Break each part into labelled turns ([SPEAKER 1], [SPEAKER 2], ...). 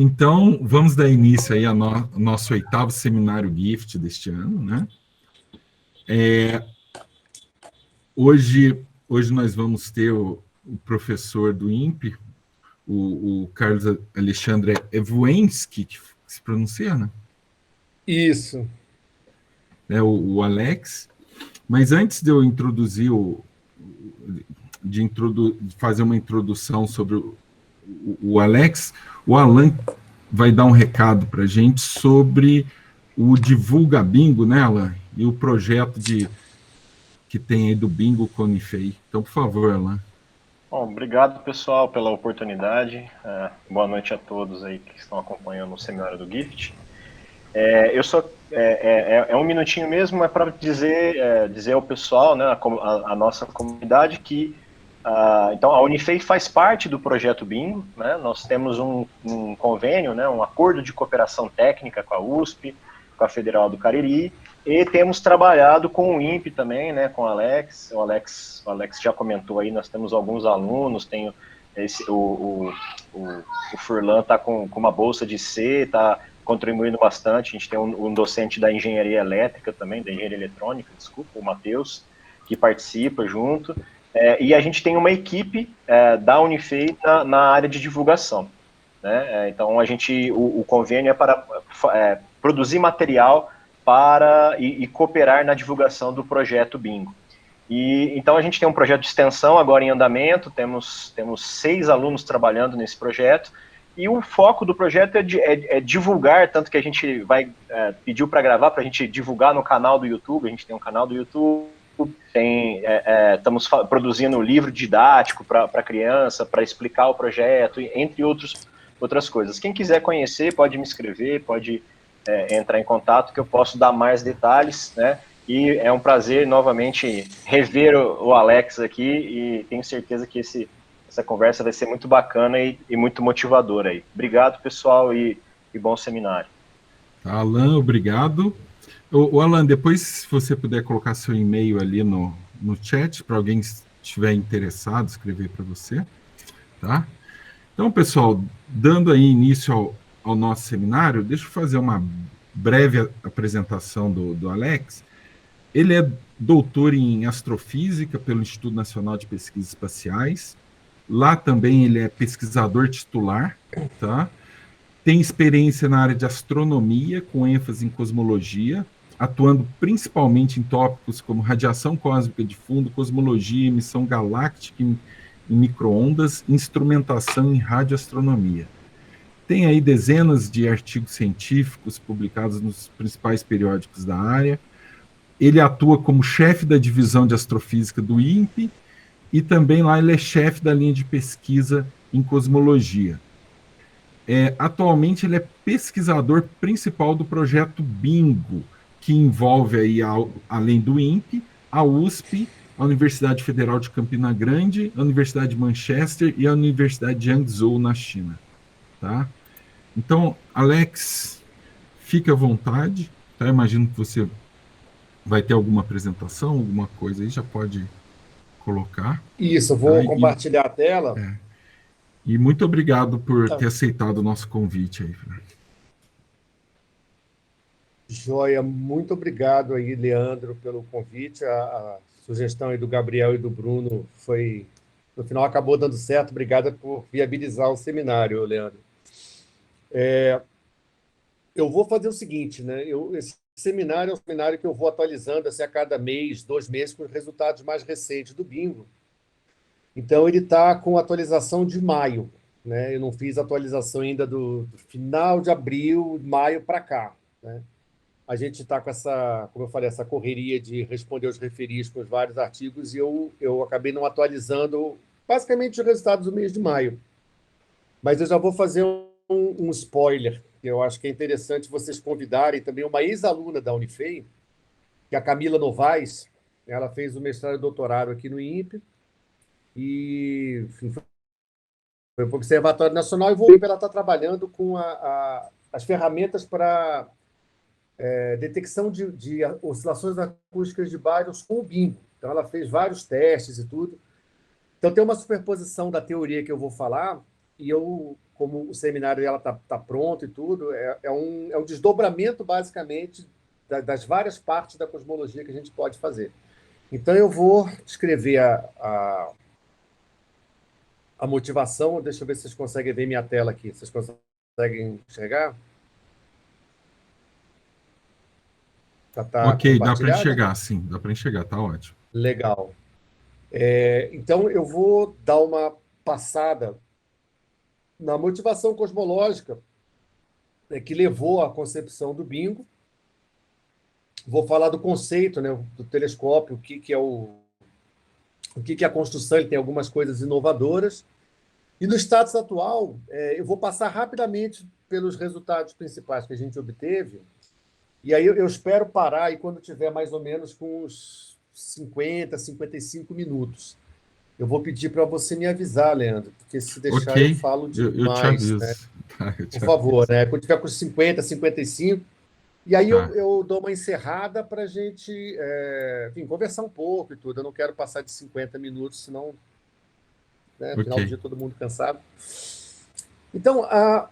[SPEAKER 1] Então, vamos dar início aí ao nosso 8º seminário GIFT deste ano, né? Hoje nós vamos ter o professor do INPE, o Carlos Alexandre Evuensky, que se pronuncia, né?
[SPEAKER 2] Isso.
[SPEAKER 1] O Alex. Mas antes de eu introduzir de fazer uma introdução sobre o Alex, o Alan vai dar um recado para a gente sobre o Divulga Bingo, né, Alan? E o projeto que tem aí do Bingo Conifei. Então, por favor, Alan.
[SPEAKER 3] Bom, obrigado, pessoal, pela oportunidade. Boa noite a todos aí que estão acompanhando o seminário do GIFT. É um minutinho mesmo, é para dizer ao pessoal, né, a nossa comunidade, que então a Unifei faz parte do projeto Bingo, né? Nós temos um convênio, né, um acordo de cooperação técnica com a USP, com a Federal do Cariri, e temos trabalhado com o INPE também, né, com o Alex. O Alex já comentou aí, nós temos alguns alunos, o Furlan está com uma bolsa de C, está contribuindo bastante. A gente tem um docente da engenharia elétrica também, da engenharia eletrônica, desculpa, o Matheus, que participa junto. E a gente tem uma equipe da Unifei na área de divulgação, né? Então, o convênio é para produzir material e cooperar na divulgação do projeto Bingo. Então, a gente tem um projeto de extensão agora em andamento, temos 6 alunos trabalhando nesse projeto, e o foco do projeto é divulgar, tanto que a gente pediu para gravar, para a gente divulgar no canal do YouTube. A gente tem um canal do YouTube, estamos produzindo um livro didático para criança, para explicar o projeto, entre outras coisas. Quem quiser conhecer, pode me escrever, pode entrar em contato, que eu posso dar mais detalhes, né? E é um prazer, novamente, rever o Alex aqui, e tenho certeza que essa conversa vai ser muito bacana e muito motivadora aí. Obrigado, pessoal, e bom seminário.
[SPEAKER 1] Alan, obrigado. O Alan, depois, se você puder colocar seu e-mail ali no chat, para alguém estiver interessado, escrever para você, tá? Então, pessoal, dando aí início ao nosso seminário, deixa eu fazer uma breve apresentação do Alex. Ele é doutor em astrofísica pelo Instituto Nacional de Pesquisas Espaciais. Lá também ele é pesquisador titular, tá? Tem experiência na área de astronomia, com ênfase em cosmologia, atuando principalmente em tópicos como radiação cósmica de fundo, cosmologia, emissão galáctica em microondas, instrumentação em radioastronomia. Tem aí dezenas de artigos científicos publicados nos principais periódicos da área. Ele atua como chefe da divisão de astrofísica do INPE e também lá ele é chefe da linha de pesquisa em cosmologia. Atualmente ele é pesquisador principal do projeto Bingo, que envolve aí, além do INPE, a USP, a Universidade Federal de Campina Grande, a Universidade de Manchester e a Universidade de Hangzhou, na China. Tá? Então, Alex, fique à vontade. Tá? Imagino que você vai ter alguma apresentação, alguma coisa aí, já pode colocar.
[SPEAKER 2] Isso, eu
[SPEAKER 1] Tá?
[SPEAKER 2] vou compartilhar a tela.
[SPEAKER 1] E muito obrigado por ter aceitado o nosso convite aí.
[SPEAKER 2] Joia, muito obrigado aí, Leandro, pelo convite. A sugestão aí do Gabriel e do Bruno no final acabou dando certo. Obrigado por viabilizar o seminário, Leandro. Eu vou fazer o seguinte, né? Esse seminário é um seminário que eu vou atualizando assim, a cada mês, 2 meses, com os resultados mais recentes do Bingo. Então, ele está com atualização de maio, né? Eu não fiz atualização ainda do final de abril, maio para cá, né? A gente está com como eu falei, essa correria de responder os referis com os vários artigos, e eu acabei não atualizando basicamente os resultados do mês de maio. Mas eu já vou fazer um spoiler, que eu acho que é interessante vocês convidarem também uma ex-aluna da Unifei, que é a Camila Novaes. Ela fez o mestrado e doutorado aqui no INPE, e enfim, foi para o Observatório Nacional, e ela está trabalhando com as ferramentas para detecção de oscilações acústicas de bairros com o Bingo. Então, ela fez vários testes e tudo. Então, tem uma superposição da teoria que eu vou falar, e eu como o seminário está pronto e tudo, é um desdobramento, basicamente, das várias partes da cosmologia que a gente pode fazer. Então, eu vou escrever a motivação. Deixa eu ver se vocês conseguem ver minha tela aqui. Vocês conseguem enxergar? Tá
[SPEAKER 1] Ok, dá para
[SPEAKER 2] compartilhada?
[SPEAKER 1] enxergar, sim, dá para enxergar, tá ótimo.
[SPEAKER 2] Legal. Então, eu vou dar uma passada na motivação cosmológica, né, que levou à concepção do bingo. Vou falar do conceito, né, do telescópio, o que é a construção. Ele tem algumas coisas inovadoras. E no status atual, eu vou passar rapidamente pelos resultados principais que a gente obteve, e aí eu espero parar aí quando tiver mais ou menos com uns 50, 55 minutos. Eu vou pedir para você me avisar, Leandro, porque se deixar eu
[SPEAKER 1] Ok,
[SPEAKER 2] falo
[SPEAKER 1] eu te
[SPEAKER 2] demais, né?
[SPEAKER 1] aviso. Tá, eu
[SPEAKER 2] Por
[SPEAKER 1] te
[SPEAKER 2] favor,
[SPEAKER 1] aviso.
[SPEAKER 2] né? Quando tiver com 50, 55, e aí
[SPEAKER 1] Tá,
[SPEAKER 2] eu dou uma encerrada para a gente, enfim, conversar um pouco e tudo. Eu não quero passar de 50 minutos, senão, né, no
[SPEAKER 1] ok.
[SPEAKER 2] final do dia, todo mundo cansado. Então, a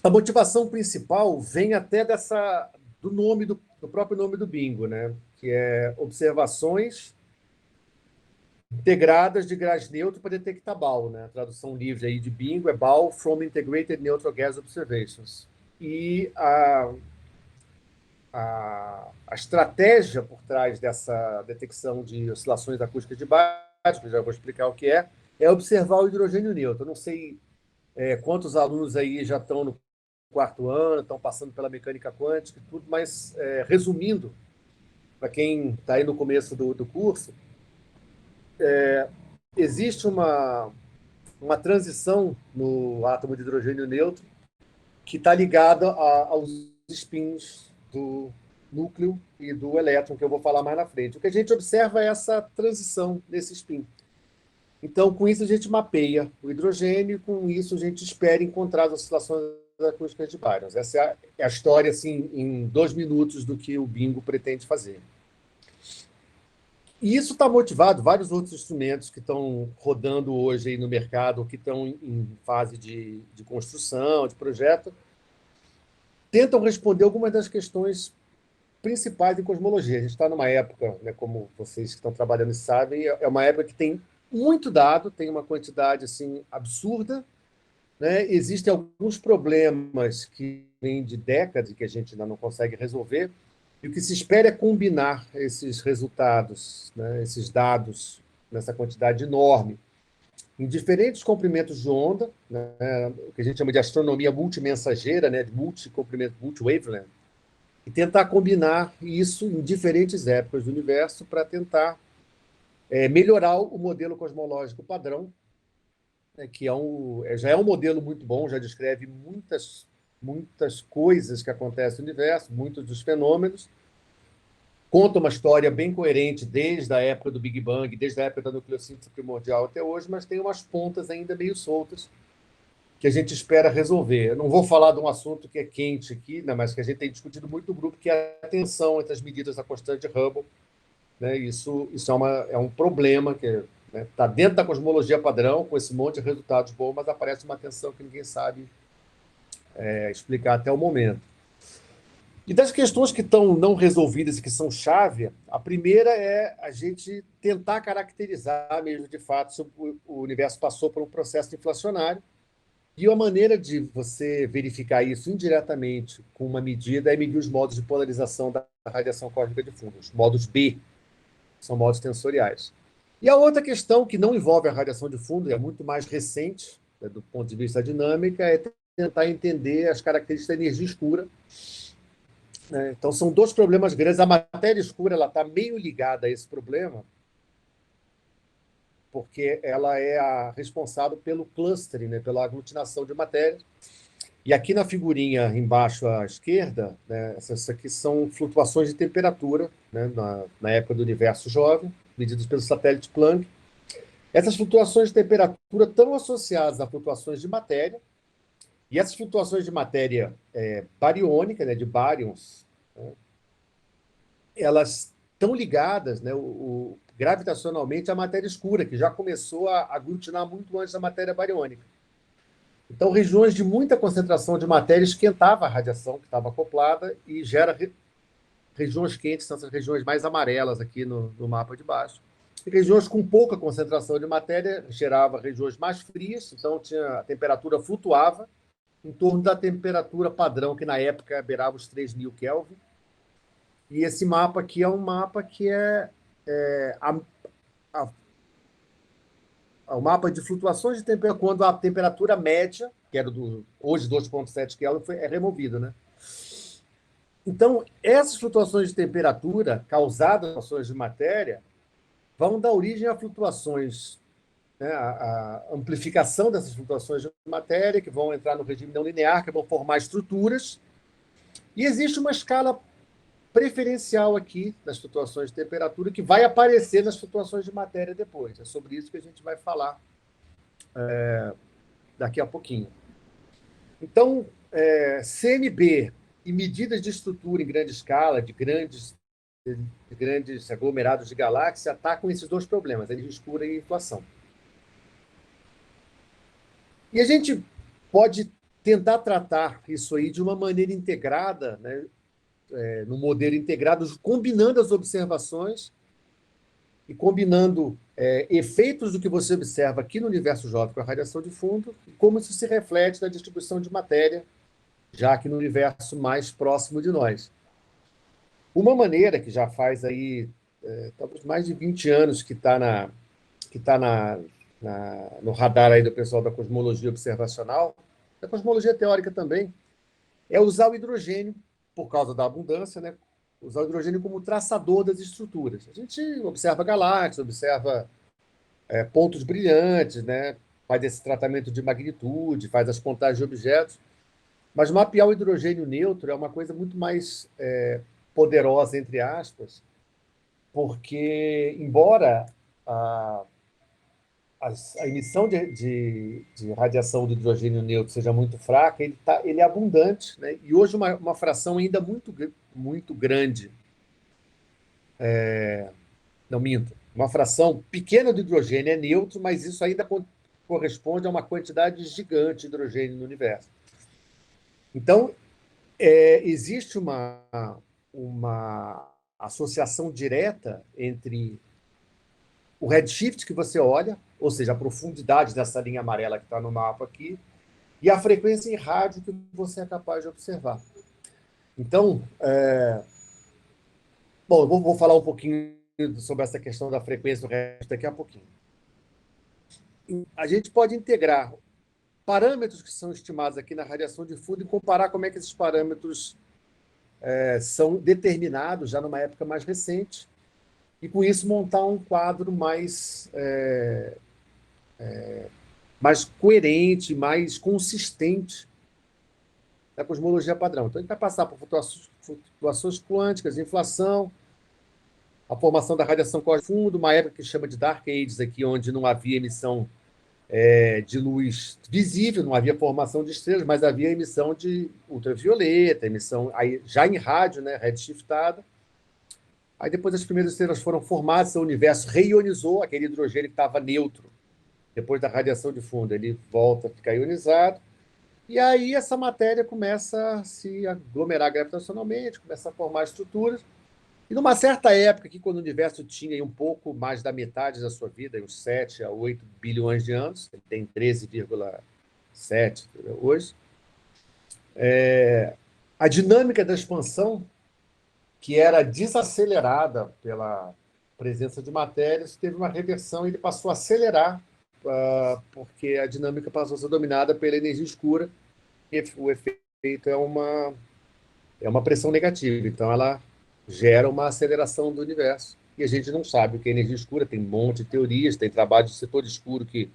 [SPEAKER 2] motivação principal vem até do nome do próprio nome do bingo, né? Que é observações integradas de gás neutro para detectar BAO, né? A tradução livre aí de bingo é BAO, from Integrated Neutral Gas Observations. E a estratégia por trás dessa detecção de oscilações acústicas de baixo, que eu já vou explicar o que é observar o hidrogênio neutro. Eu não sei quantos alunos aí já estão no quarto ano, estão passando pela mecânica quântica e tudo, mas, resumindo, para quem está aí no começo do curso, existe uma transição no átomo de hidrogênio neutro que está ligada aos spins do núcleo e do elétron, que eu vou falar mais na frente. O que a gente observa é essa transição desse spin. Então, com isso, a gente mapeia o hidrogênio e, com isso, a gente espera encontrar as oscilações acústicas de Bárons. Essa é a história, assim, em 2 minutos, do que o bingo pretende fazer. E isso está motivado, vários outros instrumentos que estão rodando hoje aí no mercado, que estão em fase de construção, de projeto, tentam responder algumas das questões principais em cosmologia. A gente está numa época, né, como vocês que estão trabalhando sabem, é uma época que tem muito dado, tem uma quantidade assim absurda, né? Existem alguns problemas que vêm de décadas e que a gente ainda não consegue resolver, e o que se espera é combinar esses resultados, né, esses dados, nessa quantidade enorme, em diferentes comprimentos de onda, né, o que a gente chama de astronomia multimensageira, né, de multicomprimento, multi-wavelength, e tentar combinar isso em diferentes épocas do universo para tentar melhorar o modelo cosmológico padrão, né, que já é um modelo muito bom, já descreve muitas coisas que acontecem no universo, muitos dos fenômenos, conta uma história bem coerente desde a época do Big Bang, desde a época da nucleossíntese primordial até hoje, mas tem umas pontas ainda meio soltas que a gente espera resolver. Eu não vou falar de um assunto que é quente aqui, né, mas que a gente tem discutido muito no grupo, que é a tensão entre as medidas da constante de Hubble. Né? Isso é um problema que está dentro da cosmologia padrão, com esse monte de resultados bons, mas aparece uma tensão que ninguém sabe explicar até o momento. E das questões que estão não resolvidas e que são chave, a primeira é a gente tentar caracterizar mesmo, de fato, se o universo passou por um processo inflacionário. E a maneira de você verificar isso indiretamente com uma medida é medir os modos de polarização da radiação cósmica de fundo, os modos B, são modos tensoriais. E a outra questão, que não envolve a radiação de fundo, é muito mais recente, né, do ponto de vista da dinâmica, é tentar entender as características da energia escura. Né? Então, são dois problemas grandes. A matéria escura está meio ligada a esse problema, porque ela é a responsável pelo clustering, né, pela aglutinação de matéria. E aqui na figurinha embaixo à esquerda, né, essas aqui são flutuações de temperatura, né, na época do universo jovem, medidas pelo satélite Planck. Essas flutuações de temperatura estão associadas a flutuações de matéria, e essas flutuações de matéria bariônica, né, de bárions, né, elas estão ligadas, né, gravitacionalmente à matéria escura, que já começou a aglutinar muito antes da matéria bariônica. Então, regiões de muita concentração de matéria esquentava a radiação que estava acoplada e gera regiões quentes, são essas regiões mais amarelas aqui no mapa de baixo. E regiões com pouca concentração de matéria gerava regiões mais frias, então a temperatura flutuava em torno da temperatura padrão, que na época beirava os 3.000 Kelvin. E esse mapa aqui é um mapa que a, o mapa de flutuações de temperatura, quando a temperatura média, que era hoje 2,7 Kelvin, é removida, né? Então, essas flutuações de temperatura causadas por flutuações de matéria vão dar origem a flutuações, né, a amplificação dessas flutuações de matéria, que vão entrar no regime não linear, que vão formar estruturas. E existe uma escala preferencial aqui das flutuações de temperatura que vai aparecer nas flutuações de matéria depois. É sobre isso que a gente vai falar daqui a pouquinho. Então, CMB e medidas de estrutura em grande escala, de grandes aglomerados de galáxia, atacam esses dois problemas, a energia escura e a inflação. E a gente pode tentar tratar isso aí de uma maneira integrada, né, no modelo integrado, combinando as observações e combinando efeitos do que você observa aqui no universo jovem com a radiação de fundo e como isso se reflete na distribuição de matéria, já aqui no universo mais próximo de nós. Uma maneira que já faz aí talvez mais de 20 anos que está no radar aí do pessoal da cosmologia observacional, da cosmologia teórica também, é usar o hidrogênio, por causa da abundância, né? Usar o hidrogênio como traçador das estruturas. A gente observa galáxias, observa pontos brilhantes, né? Faz esse tratamento de magnitude, faz as contagens de objetos, mas mapear o hidrogênio neutro é uma coisa muito mais poderosa, entre aspas, porque, embora a emissão de radiação do hidrogênio neutro seja muito fraca, ele é abundante, né? E hoje uma fração ainda muito grande, não minto, uma fração pequena do hidrogênio é neutro, mas isso ainda corresponde a uma quantidade gigante de hidrogênio no universo. Então, existe uma associação direta entre o redshift que você olha, ou seja, a profundidade dessa linha amarela que está no mapa aqui, e a frequência em rádio que você é capaz de observar. Então, bom, eu vou falar um pouquinho sobre essa questão da frequência do redshift daqui a pouquinho. A gente pode integrar parâmetros que são estimados aqui na radiação de fundo e comparar como é que esses parâmetros são determinados já numa época mais recente, e com isso montar um quadro mais coerente, mais consistente da cosmologia padrão. Então, a gente vai passar por flutuações quânticas, inflação, a formação da radiação cósmica fundo, uma época que chama de Dark Ages, aqui, onde não havia emissão de luz visível, não havia formação de estrelas, mas havia emissão de ultravioleta, emissão aí, já em rádio, né, redshiftada. Aí depois as primeiras estrelas foram formadas, o universo reionizou, aquele hidrogênio que estava neutro, depois da radiação de fundo, ele volta a ficar ionizado, e aí essa matéria começa a se aglomerar gravitacionalmente, começa a formar estruturas, e numa certa época, aqui, quando o universo tinha um pouco mais da metade da sua vida, uns 7 a 8 bilhões de anos, ele tem 13,7 hoje, a dinâmica da expansão, que era desacelerada pela presença de matérias, teve uma reversão e ele passou a acelerar, porque a dinâmica passou a ser dominada pela energia escura, e o efeito é uma pressão negativa. Então, ela gera uma aceleração do universo. E a gente não sabe o que é energia escura, tem um monte de teorias, tem trabalho de setor escuro que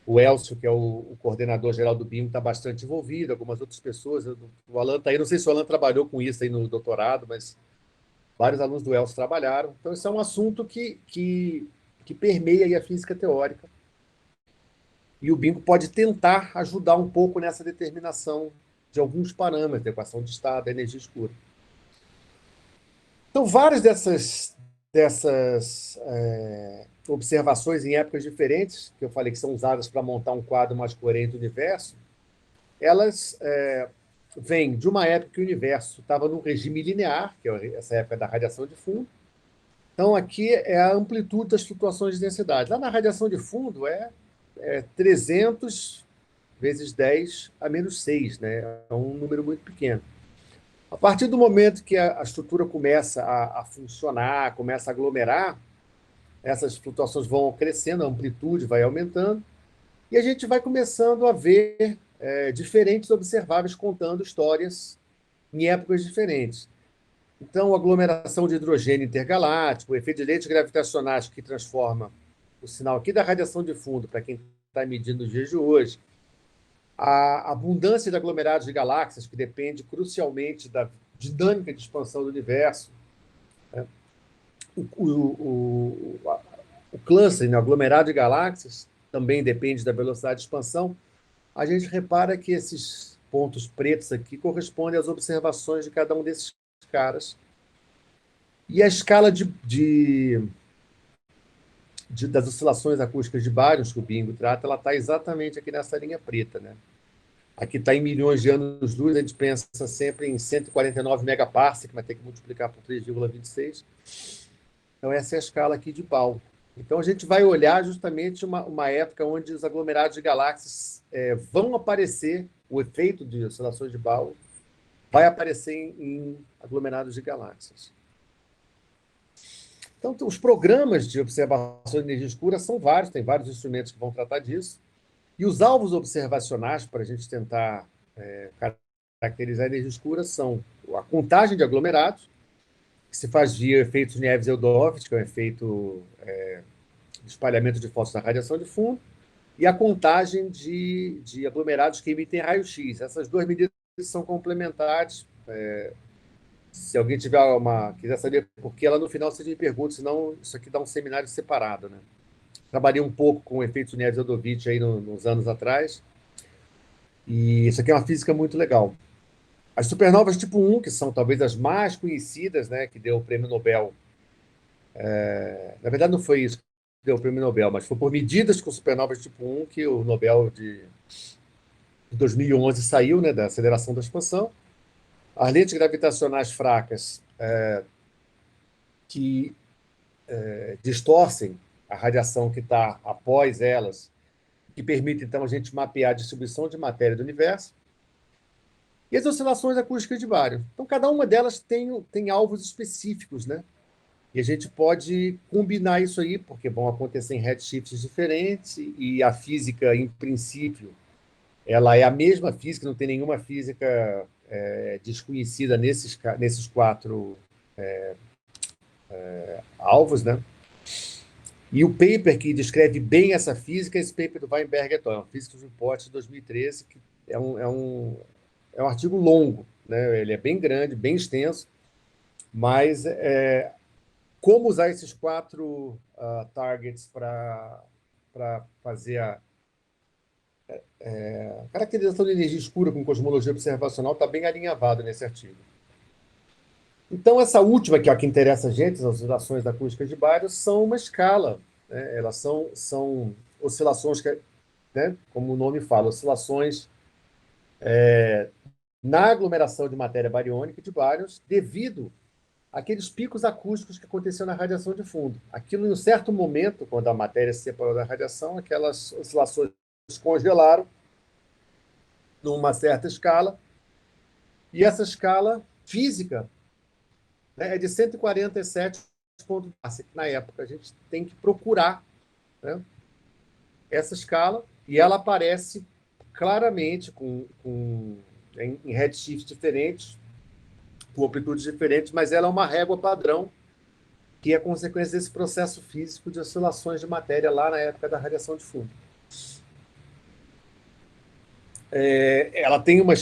[SPEAKER 2] o Elcio, que é o coordenador geral do BIM, está bastante envolvido, algumas outras pessoas. O Alan está aí, não sei se o Alan trabalhou com isso aí no doutorado, mas vários alunos do Elcio trabalharam. Então, isso é um assunto que permeia aí a física teórica. E o BIM pode tentar ajudar um pouco nessa determinação de alguns parâmetros, da equação de estado, da energia escura. Então, várias dessas observações em épocas diferentes, que eu falei que são usadas para montar um quadro mais coerente do universo, elas vêm de uma época que o universo estava num regime linear, que é essa época da radiação de fundo. Então, aqui é a amplitude das flutuações de densidade. Lá na radiação de fundo é 300 vezes 10 a menos 6, né? É um número muito pequeno. A partir do momento que a estrutura começa a funcionar, começa a aglomerar, essas flutuações vão crescendo, a amplitude vai aumentando, e a gente vai começando a ver diferentes observáveis contando histórias em épocas diferentes. Então, a aglomeração de hidrogênio intergaláctico, o efeito de lentes gravitacionais que transforma o sinal aqui da radiação de fundo, para quem está medindo nos dias de hoje, a abundância de aglomerados de galáxias, que depende crucialmente da dinâmica de expansão do universo, né? O cluster, né, o aglomerado de galáxias, também depende da velocidade de expansão. A gente repara que esses pontos pretos aqui correspondem às observações de cada um desses caras. E a escala das oscilações acústicas de bárions que o Bingo trata, ela está exatamente aqui nessa linha preta, né? Aqui está em milhões de anos-luz, a gente pensa sempre em 149 megaparsec, mas tem que multiplicar por 3,26. Então, essa é a escala aqui de Baum. Então, a gente vai olhar justamente uma época onde os aglomerados de galáxias vão aparecer, o efeito de oscilações de Baum vai aparecer em aglomerados de galáxias. Então, os programas de observação de energia escura são vários, tem vários instrumentos que vão tratar disso. E os alvos observacionais, para a gente tentar caracterizar a energia escura, são a contagem de aglomerados, que se faz via efeitos Neves-Eldovich, que é um efeito de espalhamento de fótons da radiação de fundo, e a contagem de aglomerados que emitem raio-x. Essas duas medidas são complementares. Se alguém quiser saber por que, lá no final você me pergunta, senão isso aqui dá um seminário separado, né? Trabalhei um pouco com efeitos Neves-Eldovich aí nos anos atrás, e isso aqui é uma física muito legal. As supernovas tipo 1, que são talvez as mais conhecidas, né, que deu o prêmio Nobel. Na verdade, não foi isso que deu o prêmio Nobel, mas foi por medidas com supernovas tipo 1 que o Nobel de 2011 saiu, né, da aceleração da expansão. As lentes gravitacionais fracas que distorcem a radiação que está após elas, que permite, então, a gente mapear a distribuição de matéria do universo. E as oscilações acústicas de bário. Então, cada uma delas tem alvos específicos, né? E a gente pode combinar isso aí, porque vão acontecer em redshifts diferentes, e a física, em princípio, ela é a mesma física, não tem nenhuma física desconhecida nesses quatro alvos, né? E o paper que descreve bem essa física é esse paper do Weinberg et al., é um Physics Report de 2013, que é um artigo longo, né? Ele é bem grande, bem extenso, mas como usar esses quatro targets para fazer a caracterização de energia escura com cosmologia observacional está bem alinhavado nesse artigo. Então, essa última, que é a que interessa a gente, as oscilações acústicas de bário, são uma escala, né? Elas são oscilações, né, como o nome fala, oscilações na aglomeração de matéria bariônica de bárions, devido àqueles picos acústicos que aconteceram na radiação de fundo. Aquilo, em um certo momento, quando a matéria se separou da radiação, aquelas oscilações se congelaram numa certa escala, e essa escala física, né, é de 147 pontos na época. A gente tem que procurar, né, essa escala, e ela aparece claramente em redshifts diferentes, com amplitudes diferentes, mas ela é uma régua padrão, que é consequência desse processo físico de oscilações de matéria lá na época da radiação de fundo. Ela tem uma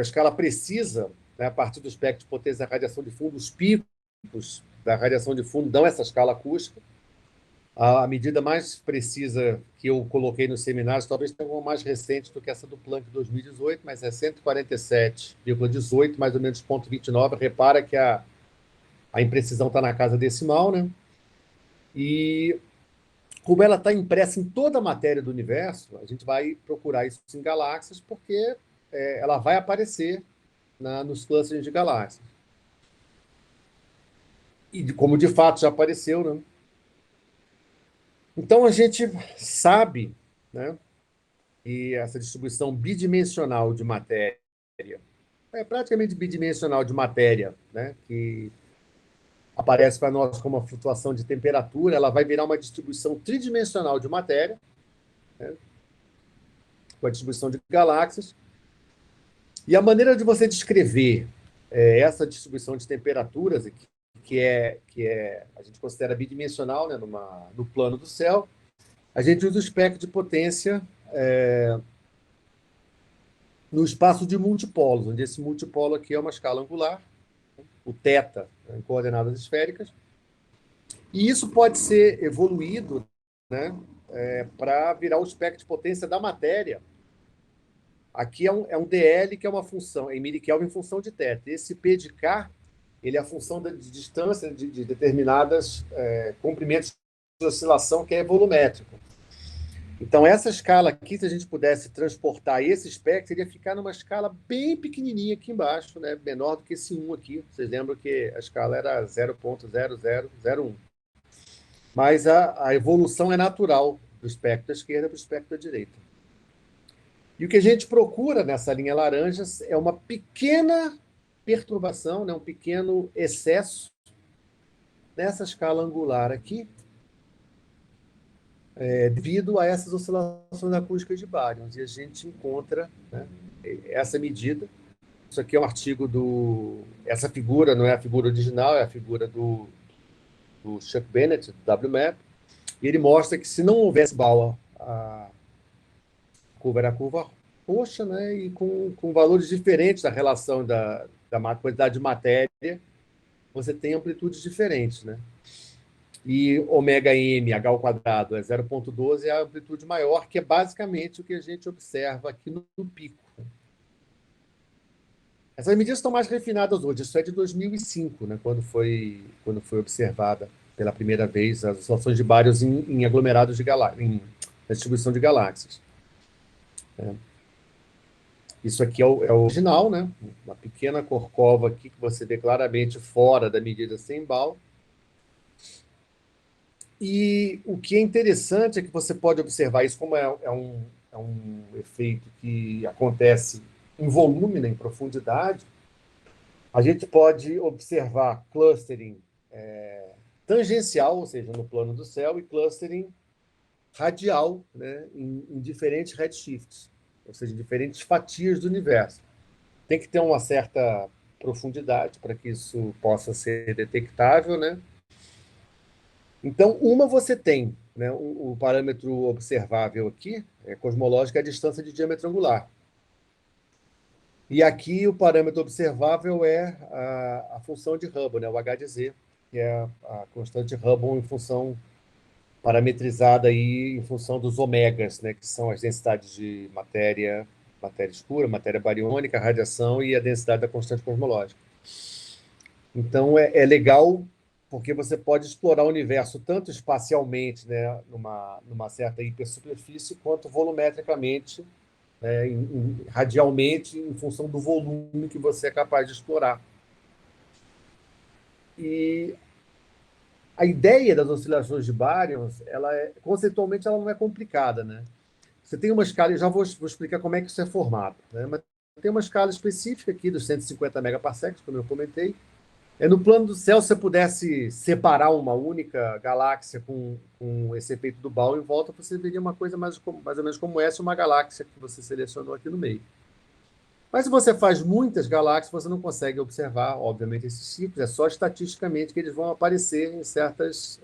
[SPEAKER 2] escala precisa, né, a partir do espectro de potência da radiação de fundo. Os picos da radiação de fundo dão essa escala acústica. A medida mais precisa que eu coloquei nos seminários, talvez tenha uma mais recente do que essa do Planck 2018, mas é 147,18, mais ou menos 0,29. Repara que a imprecisão está na casa decimal, né? E como ela está impressa em toda a matéria do universo, a gente vai procurar isso em galáxias, porque ela vai aparecer nos clusters de galáxias. E como de fato já apareceu, né? Então a gente sabe, né, que essa distribuição bidimensional de matéria praticamente bidimensional de matéria, né, que aparece para nós como uma flutuação de temperatura, ela vai virar uma distribuição tridimensional de matéria, né, com a distribuição de galáxias. E a maneira de você descrever essa distribuição de temperaturas, que a gente considera bidimensional, né, no plano do céu, a gente usa o espectro de potência no espaço de multipolos, onde esse multipolo aqui é uma escala angular, o θ, em coordenadas esféricas, e isso pode ser evoluído, né, para virar o espectro de potência da matéria. Aqui é um DL, que é uma função, em mili-Kelvin em função de θ. Esse P de K, ele é a função de distância de determinadas comprimentos de oscilação, que é volumétrico. Então, essa escala aqui, se a gente pudesse transportar esse espectro, iria ficar numa escala bem pequenininha aqui embaixo, né? Menor do que esse 1 aqui. Vocês lembram que a escala era 0,0001. Mas a evolução é natural do espectro da esquerda para o espectro da direita. E o que a gente procura nessa linha laranja é uma pequena perturbação, né? Um pequeno excesso nessa escala angular aqui, devido a essas oscilações acústicas de baryons. E a gente encontra, né, essa medida. Isso aqui é um artigo essa figura não é a figura original, é a figura do Chuck Bennett, do WMAP, e ele mostra que se não houvesse Bauer, a curva era a curva roxa, né, e com valores diferentes da relação da quantidade de matéria, você tem amplitudes diferentes, né? E ômega m, h ao quadrado, é 0,12, é a amplitude maior, que é basicamente o que a gente observa aqui no pico. Essas medidas estão mais refinadas hoje. Isso é de 2005, né, quando foi observada pela primeira vez as oscilações de baryons em aglomerados de galáxias, na distribuição de galáxias. Isso aqui é o original, né? Uma pequena corcova aqui que você vê claramente fora da medida sem Bauer. E o que é interessante é que você pode observar isso como é um efeito que acontece em volume, né, em profundidade. A gente pode observar clustering tangencial, ou seja, no plano do céu, e clustering radial, né, em diferentes redshifts, ou seja, em diferentes fatias do universo. Tem que ter uma certa profundidade para que isso possa ser detectável, né? Então, você tem, né, o parâmetro observável aqui, cosmológico, é a distância de diâmetro angular. E aqui o parâmetro observável é a função de Hubble, né, o H de Z, que é a constante Hubble em função parametrizada aí em função dos ômegas, né, que são as densidades de matéria escura, matéria bariônica, radiação e a densidade da constante cosmológica. Então, é legal porque você pode explorar o universo tanto espacialmente, né, numa certa hipersuperfície, quanto volumetricamente, né, radialmente, em função do volume que você é capaz de explorar. E a ideia das oscilações de baryons, conceitualmente, ela não é complicada, né? Você tem uma escala, eu já vou explicar como é que isso é formado, né? Mas tem uma escala específica aqui dos 150 megaparsecs, como eu comentei. No plano do céu, se você pudesse separar uma única galáxia com esse efeito do Bauer em volta, você veria uma coisa mais ou menos como essa, uma galáxia que você selecionou aqui no meio. Mas se você faz muitas galáxias, você não consegue observar, obviamente, esses ciclos. É só estatisticamente que eles vão aparecer em certas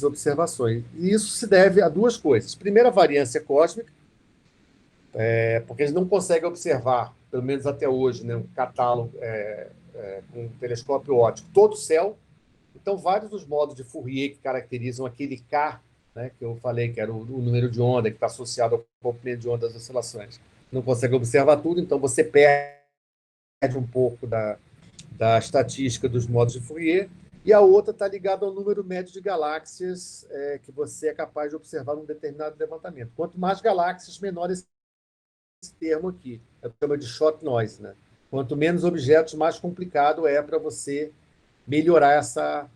[SPEAKER 2] observações. E isso se deve a duas coisas. Primeiro, a variância cósmica, porque eles não conseguem observar, pelo menos até hoje, né, um catálogo com um telescópio óptico, todo o céu. Então, vários dos modos de Fourier que caracterizam aquele K, né, que eu falei que era o número de onda que está associado ao comprimento de onda das oscilações, não consegue observar tudo, então você perde um pouco da estatística dos modos de Fourier. e a outra está ligada ao número médio de galáxias que você é capaz de observar num determinado levantamento. Quanto mais galáxias, menor esse termo aqui. É o que chama de shot noise, né? Quanto menos objetos, mais complicado é para você melhorar essa...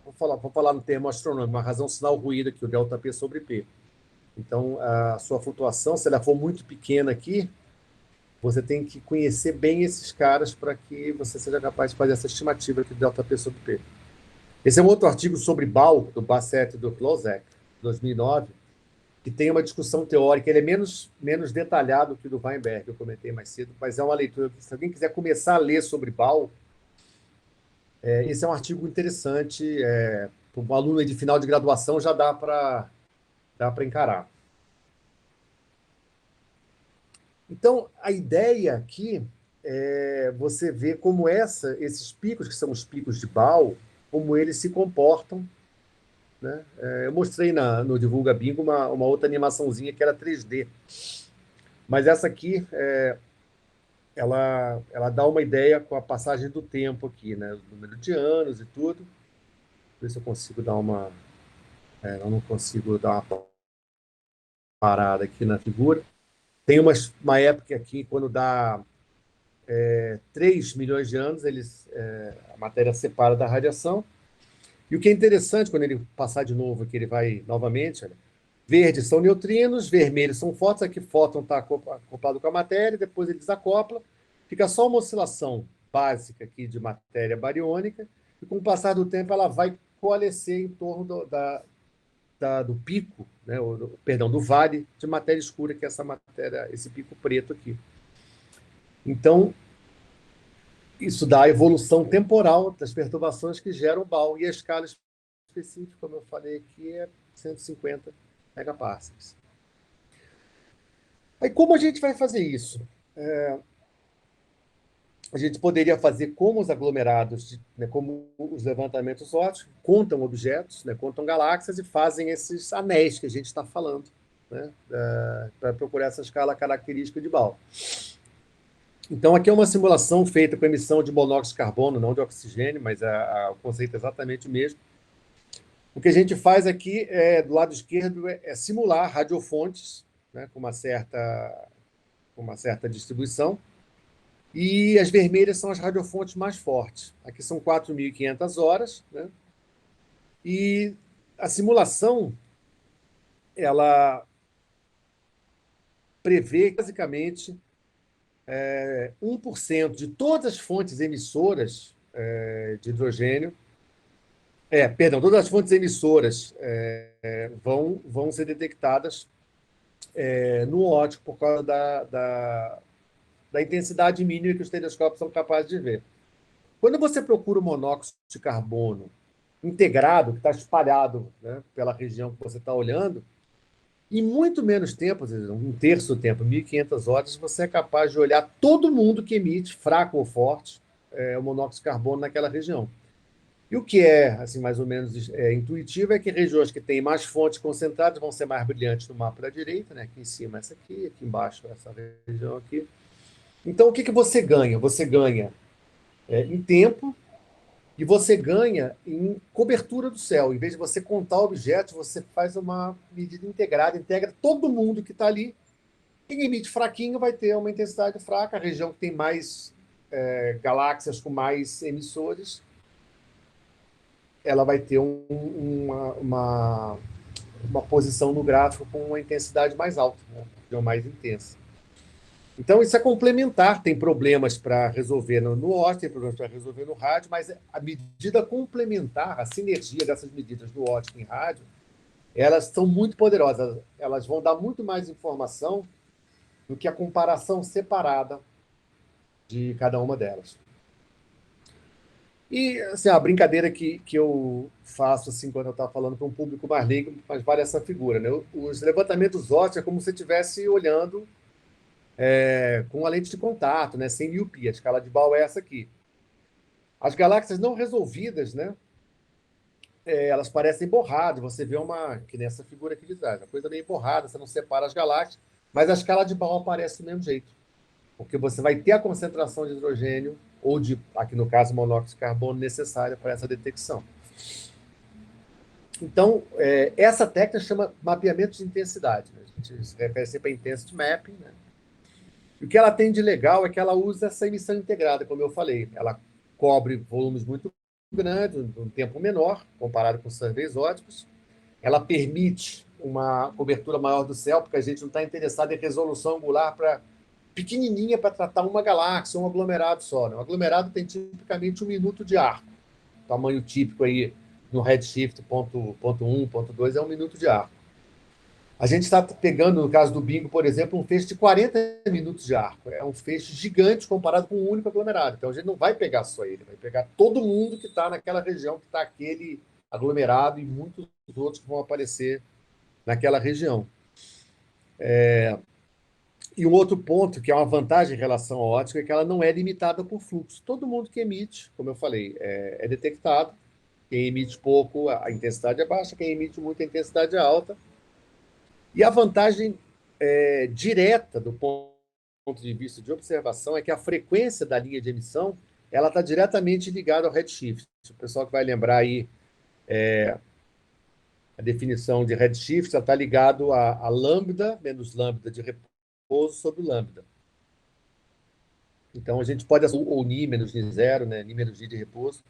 [SPEAKER 2] Vou falar no termo astronômico, uma razão sinal ruído aqui, o ΔP sobre P. Então, a sua flutuação, se ela for muito pequena aqui, você tem que conhecer bem esses caras para que você seja capaz de fazer essa estimativa aqui do ΔP sobre P. Esse é um outro artigo sobre BAL, do Bassett e do Klosek, 2009, que tem uma discussão teórica. Ele é menos detalhado que o do Weinberg, que eu comentei mais cedo, mas é uma leitura que, se alguém quiser começar a ler sobre BAL, esse é um artigo interessante. Para um aluno de final de graduação já dá para encarar. Então, a ideia aqui é você ver como esses picos, que são os picos de BAL, como eles se comportam, né? Eu mostrei no Divulga Bingo uma outra animaçãozinha que era 3D. Mas essa aqui, ela dá uma ideia com a passagem do tempo aqui, né? O número de anos e tudo. Ver se eu consigo dar uma... eu não consigo dar uma parada aqui na figura. Tem uma época aqui, quando dá 3 milhões de anos, a matéria separa da radiação. E o que é interessante, quando ele passar de novo aqui, ele vai novamente, olha, verdes são neutrinos, vermelhos são fótons, aqui fóton está acoplado com a matéria, depois ele desacopla, fica só uma oscilação básica aqui de matéria bariônica, e com o passar do tempo ela vai coalescer em torno do pico, né, do vale de matéria escura, que é esse pico preto aqui. Então, isso dá a evolução temporal das perturbações que geram o BAL, e a escala específica, como eu falei aqui, é 150 megaparsecs. Aí, como a gente vai fazer isso? A gente poderia fazer como os aglomerados, né, como os levantamentos ópticos, contam objetos, né, contam galáxias e fazem esses anéis que a gente está falando, né, para procurar essa escala característica de BAL. Então, aqui é uma simulação feita com emissão de monóxido de carbono, não de oxigênio, mas o conceito é exatamente o mesmo. O que a gente faz aqui, do lado esquerdo, é simular radiofontes, né, com uma certa distribuição, e as vermelhas são as radiofontes mais fortes. Aqui são 4.500 horas, né, e a simulação ela prevê, basicamente, 1% de todas as fontes emissoras de hidrogênio, todas as fontes emissoras vão ser detectadas no óptico por causa da intensidade mínima que os telescópios são capazes de ver. Quando você procura o monóxido de carbono integrado, que está espalhado, né, pela região que você está olhando, em muito menos tempo, um terço do tempo, 1.500 horas, você é capaz de olhar todo mundo que emite, fraco ou forte, o monóxido de carbono naquela região. E o que é, assim, mais ou menos intuitivo é que regiões que têm mais fontes concentradas vão ser mais brilhantes no mapa da direita, né? Aqui em cima essa aqui embaixo essa região aqui. Então, o que você ganha? Você ganha em tempo e você ganha em cobertura do céu. Em vez de você contar objetos, você faz uma medida integrada, integra todo mundo que está ali. Quem emite fraquinho vai ter uma intensidade fraca, a região que tem mais galáxias com mais emissores, ela vai ter uma posição no gráfico com uma intensidade mais alta, né? Uma mais intensa. Então, isso é complementar. Tem problemas para resolver no óptico, tem problemas para resolver no rádio, mas a medida complementar, a sinergia dessas medidas no óptico e em rádio, elas são muito poderosas. Elas vão dar muito mais informação do que a comparação separada de cada uma delas. E assim, a brincadeira que eu faço assim, quando eu estava falando para um público mais leigo, mas vale essa figura, né? Os levantamentos ópticos é como se você estivesse olhando com a lente de contato, né, sem miopia. A escala de BAL é essa aqui. As galáxias não resolvidas, né, elas parecem borradas. Você vê que nessa figura aqui de trás, uma coisa meio borrada, você não separa as galáxias, mas a escala de BAL aparece do mesmo jeito, porque você vai ter a concentração de hidrogênio ou aqui no caso, monóxido de carbono necessária para essa detecção. Então, essa técnica chama mapeamento de intensidade, né? A gente se refere sempre a intensity mapping, né? E o que ela tem de legal é que ela usa essa emissão integrada, como eu falei. Ela cobre volumes muito grandes, um tempo menor, comparado com surveys óticos. Ela permite uma cobertura maior do céu, porque a gente não está interessado em resolução angular pequenininha para tratar uma galáxia, um aglomerado só, né? Um aglomerado tem tipicamente 1 minuto de arco. O tamanho típico aí no redshift ponto 1, ponto 2 é 1 minuto de arco. A gente está pegando, no caso do Bingo, por exemplo, um feixe de 40 minutos de arco. É um feixe gigante comparado com um único aglomerado. Então, a gente não vai pegar só ele, vai pegar todo mundo que está naquela região, que está aquele aglomerado e muitos outros que vão aparecer naquela região. E um outro ponto, que é uma vantagem em relação à ótica, é que ela não é limitada por fluxo. Todo mundo que emite, como eu falei, é detectado. Quem emite pouco, a intensidade é baixa. Quem emite muito, a intensidade é alta. E a vantagem direta do ponto de vista de observação é que a frequência da linha de emissão ela está diretamente ligada ao redshift. O pessoal que vai lembrar aí a definição de redshift está ligado a lambda menos lambda de repouso sobre lambda. Então, a gente pode, ou Ni menos Ni zero, né? Ni menos Ni de repouso,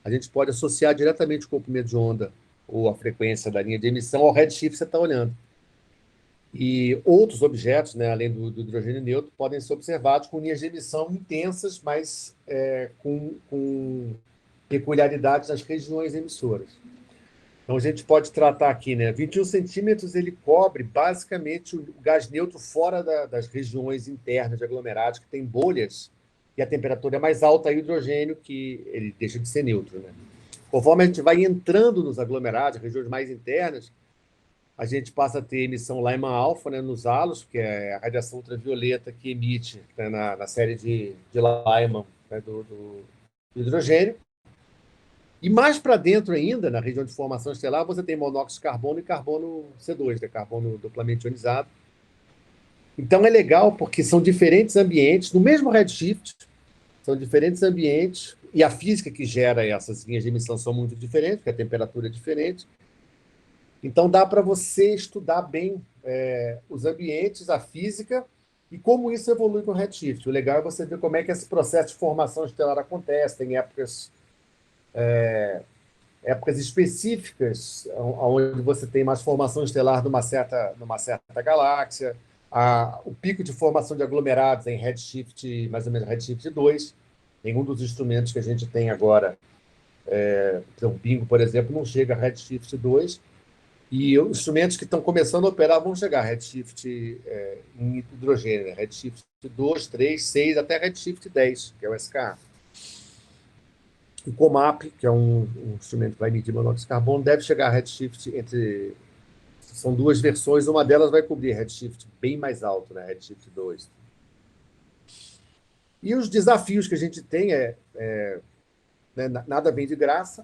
[SPEAKER 2] a gente pode associar diretamente o comprimento de onda ou a frequência da linha de emissão ao redshift que você está olhando. E outros objetos, né, além do hidrogênio neutro, podem ser observados com linhas de emissão intensas, mas com peculiaridades nas regiões emissoras. Então, a gente pode tratar aqui, né? 21 centímetros ele cobre basicamente o gás neutro fora das regiões internas de aglomerados, que tem bolhas, e a temperatura é mais alta, aí o hidrogênio, que ele deixa de ser neutro, né? Conforme a gente vai entrando nos aglomerados, regiões mais internas, a gente passa a ter emissão Lyman-alfa, né, nos halos, que é a radiação ultravioleta que emite, né, na série de Lyman, né, do hidrogênio. E mais para dentro ainda, na região de formação estelar, você tem monóxido de carbono e carbono C2, né, carbono duplamente ionizado. Então é legal porque são diferentes ambientes, no mesmo redshift, são diferentes ambientes, e a física que gera essas linhas de emissão são muito diferentes, porque a temperatura é diferente. Então, dá para você estudar bem os ambientes, a física, e como isso evolui com o redshift. O legal é você ver como é que esse processo de formação estelar acontece. Tem épocas específicas, onde você tem mais formação estelar numa certa galáxia. O pico de formação de aglomerados em redshift, mais ou menos redshift 2. Nenhum dos instrumentos que a gente tem agora, o Bingo, por exemplo, não chega a redshift 2. E os instrumentos que estão começando a operar vão chegar a redshift em hidrogênio, né? Redshift 2, 3, 6, até redshift 10, que é o SKA. O COMAP, que é um instrumento que vai medir monóxido de carbono, deve chegar a redshift entre... São duas versões, uma delas vai cobrir redshift bem mais alto, né? Redshift 2. E os desafios que a gente tem né, nada vem de graça.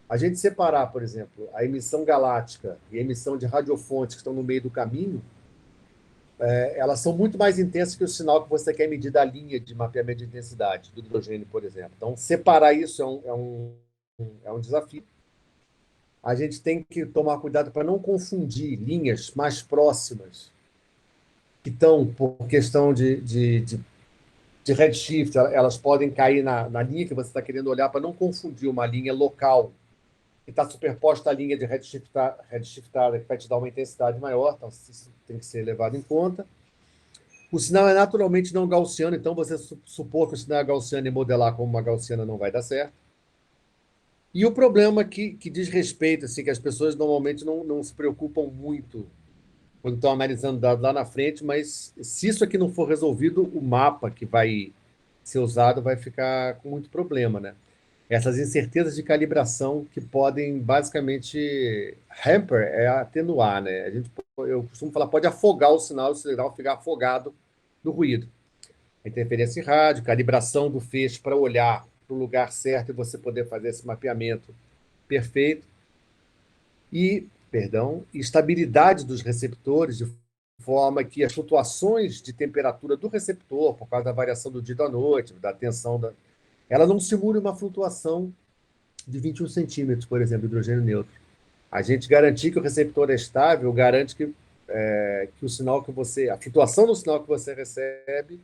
[SPEAKER 2] A gente separar, por exemplo, a emissão galáctica e a emissão de radiofontes que estão no meio do caminho, elas são muito mais intensas que o sinal que você quer medir da linha de mapeamento de intensidade do hidrogênio, por exemplo. Então, separar isso é um desafio. A gente tem que tomar cuidado para não confundir linhas mais próximas, que estão, por questão de redshift, elas podem cair na linha que você está querendo olhar, para não confundir uma linha local que está superposta à linha de redshiftada, que vai te dar uma intensidade maior, então isso tem que ser levado em conta. O sinal é naturalmente não gaussiano, então você supor que o sinal é gaussiano e modelar como uma gaussiana não vai dar certo. E o problema que diz respeito, assim, que as pessoas normalmente não se preocupam muito quando estão analisando dados lá na frente, mas se isso aqui não for resolvido, o mapa que vai ser usado vai ficar com muito problema, né? Essas incertezas de calibração que podem, basicamente, atenuar, né? Eu costumo falar, pode afogar o sinal ficar afogado no ruído. Interferência em rádio, calibração do feixe para olhar para o lugar certo e você poder fazer esse mapeamento perfeito. E, estabilidade dos receptores, de forma que as flutuações de temperatura do receptor, por causa da variação do dia e da noite, da tensão ela não simule uma flutuação de 21 centímetros, por exemplo, de hidrogênio neutro. A gente garantir que o receptor é estável garante que o sinal que você, a flutuação do sinal que você recebe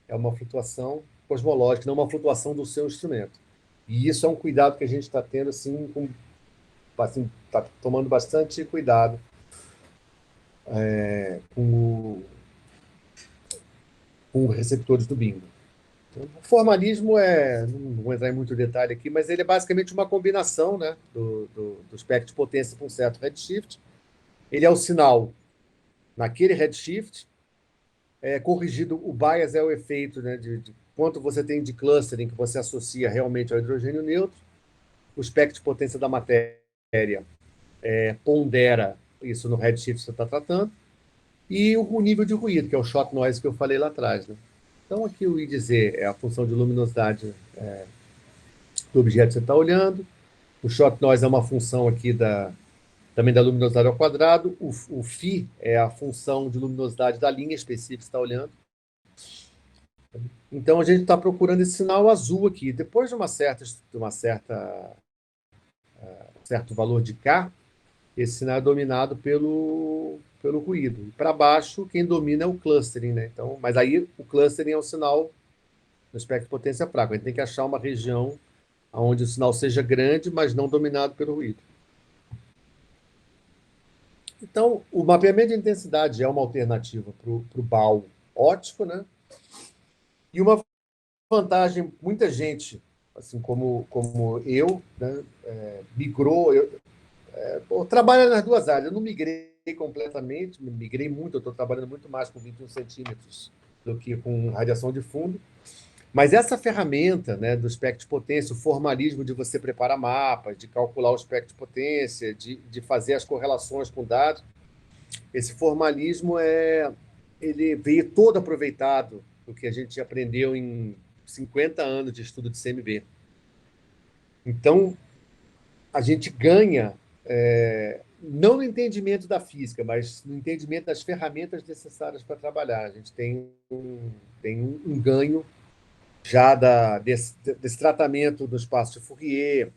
[SPEAKER 2] é uma flutuação cosmológica, não uma flutuação do seu instrumento. E isso é um cuidado que a gente está tendo, assim, tá tomando bastante cuidado com os receptores do bingo. Então, o formalismo não vou entrar em muito detalhe aqui, mas ele é basicamente uma combinação, né, do espectro de potência com um certo redshift. Ele é o sinal naquele redshift, corrigido, o bias é o efeito, né, de quanto você tem de clustering que você associa realmente ao hidrogênio neutro. O espectro de potência da matéria pondera isso no redshift que você está tratando. E o nível de ruído, que é o shot noise que eu falei lá atrás. Né? Então, aqui o IDZ é a função de luminosidade do objeto que você está olhando. O shot noise é uma função aqui também da luminosidade ao quadrado. O φ é a função de luminosidade da linha específica que você está olhando. Então, a gente está procurando esse sinal azul aqui. Depois de certo valor de K, esse sinal é dominado pelo ruído. Para baixo, quem domina é o clustering. Né? Então, mas aí o clustering é um sinal no espectro de potência fraco. A gente tem que achar uma região onde o sinal seja grande, mas não dominado pelo ruído. Então, o mapeamento de intensidade é uma alternativa para o BAW ótico, né? E uma vantagem, muita gente, assim como eu, né, migrou, trabalha nas duas áreas. Eu não migrei completamente, migrei muito, eu estou trabalhando muito mais com 21 centímetros do que com radiação de fundo. Mas essa ferramenta, né, do espectro de potência, o formalismo de você preparar mapas, de calcular o espectro de potência, de fazer as correlações com dados, esse formalismo ele veio todo aproveitado do que a gente aprendeu em 50 anos de estudo de CMB. Então, a gente ganha, não no entendimento da física, mas no entendimento das ferramentas necessárias para trabalhar. A gente tem um ganho já desse tratamento do espaço de Fourier,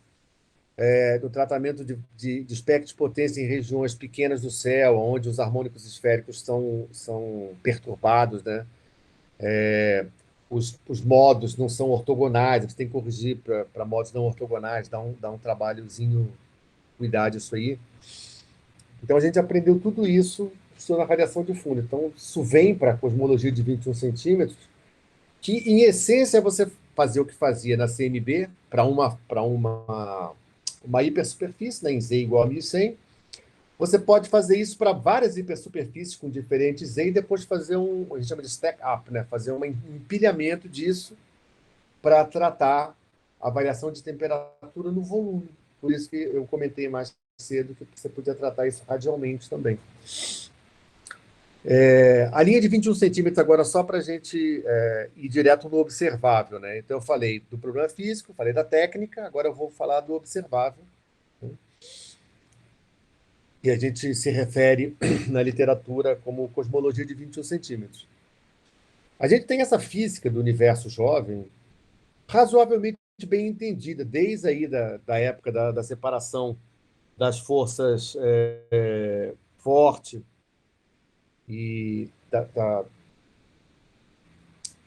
[SPEAKER 2] do tratamento de espectro de potência em regiões pequenas do céu, onde os harmônicos esféricos são perturbados, né? Os modos não são ortogonais, você tem que corrigir para modos não ortogonais, dá um trabalhozinho, cuidar disso aí. Então, a gente aprendeu tudo isso na radiação de fundo. Então, isso vem para a cosmologia de 21 centímetros, que, em essência, é você fazer o que fazia na CMB para uma hipersuperfície, né, em Z igual a 1100. Você pode fazer isso para várias hipersuperfícies com diferentes Z e depois fazer a gente chama de stack up, né, fazer um empilhamento disso para tratar a variação de temperatura no volume. Por isso que eu comentei mais cedo que você podia tratar isso radialmente também. A linha de 21 centímetros agora só para a gente ir direto no observável. Né? Então, eu falei do problema físico, falei da técnica, agora eu vou falar do observável. Né? E a gente se refere na literatura como cosmologia de 21 centímetros. A gente tem essa física do universo jovem razoavelmente bem entendida, desde aí da época da separação das forças forte e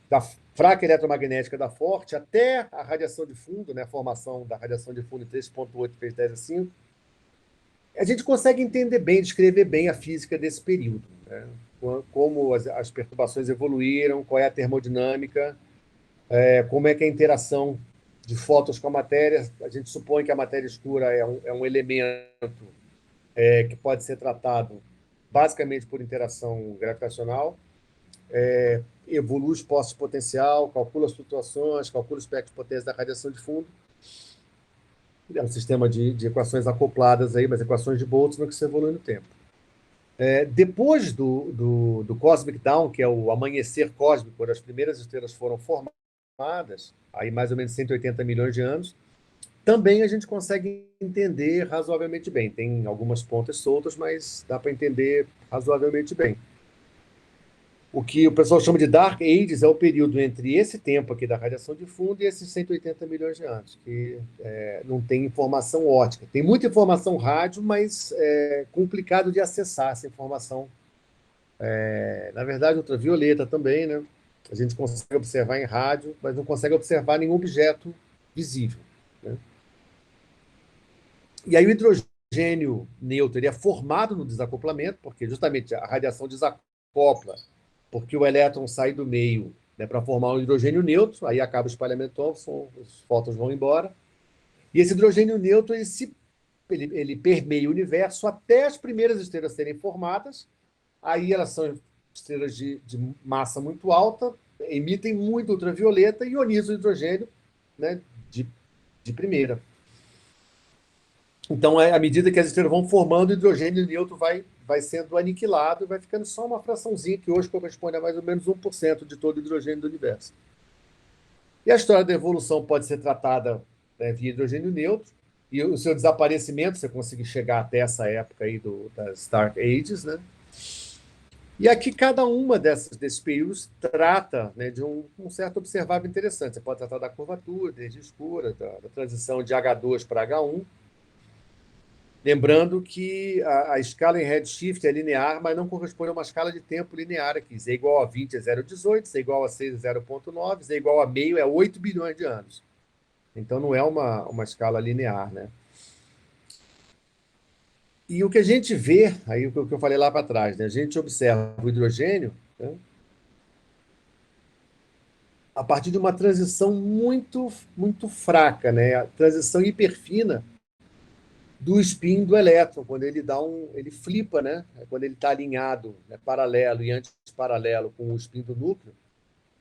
[SPEAKER 2] da fraca eletromagnética da forte até a radiação de fundo, né, a formação da radiação de fundo em 3.8 vezes 10 a 5, a gente consegue entender bem, descrever bem a física desse período. Né? Como as perturbações evoluíram, qual é a termodinâmica, como é que é a interação de fótons com a matéria. A gente supõe que a matéria escura é um elemento que pode ser tratado basicamente por interação gravitacional. Evolui o espaço potencial, calcula as flutuações, calcula o espectro de potência da radiação de fundo. É um sistema de equações acopladas, aí, mas equações de Boltzmann que se evolui no tempo. Depois do Cosmic Dawn, que é o amanhecer cósmico, quando as primeiras estrelas foram formadas, aí mais ou menos 180 milhões de anos, também a gente consegue entender razoavelmente bem. Tem algumas pontas soltas, mas dá para entender razoavelmente bem. O que o pessoal chama de Dark Ages é o período entre esse tempo aqui da radiação de fundo e esses 180 milhões de anos, que não tem informação óptica. Tem muita informação rádio, mas é complicado de acessar essa informação. Na verdade, ultravioleta também, né? A gente consegue observar em rádio, mas não consegue observar nenhum objeto visível, né? E aí o hidrogênio neutro ele é formado no desacoplamento, porque justamente a radiação desacopla, porque o elétron sai do meio, né, para formar um hidrogênio neutro, aí acaba o espalhamento Thomson, os fótons vão embora. E esse hidrogênio neutro ele permeia o universo até as primeiras estrelas serem formadas. Aí elas são estrelas de massa muito alta, emitem muito ultravioleta e ionizam o hidrogênio, né, de primeira. Então, à medida que as estrelas vão formando, o hidrogênio neutro vai sendo aniquilado e vai ficando só uma fraçãozinha que hoje corresponde a mais ou menos 1% de todo o hidrogênio do universo. E a história da evolução pode ser tratada, né, via hidrogênio neutro, e o seu desaparecimento, você conseguir chegar até essa época aí das Dark Ages, né? E aqui cada uma desses períodos trata, né, de um certo observável interessante. Você pode tratar da curvatura, da energia escura, da transição de H2 para H1. Lembrando que a escala em redshift é linear, mas não corresponde a uma escala de tempo linear aqui. Z igual a 20 é 0,18, Z igual a 6 é 0,9, Z igual a meio é 8 bilhões de anos. Então não é uma escala linear, né? E o que a gente vê, aí o que eu falei lá para trás, né? A gente observa o hidrogênio, né, a partir de uma transição muito, muito fraca, né? A transição hiperfina do spin do elétron, quando ele flipa, né? Quando ele está alinhado, né, paralelo e antiparalelo com o spin do núcleo,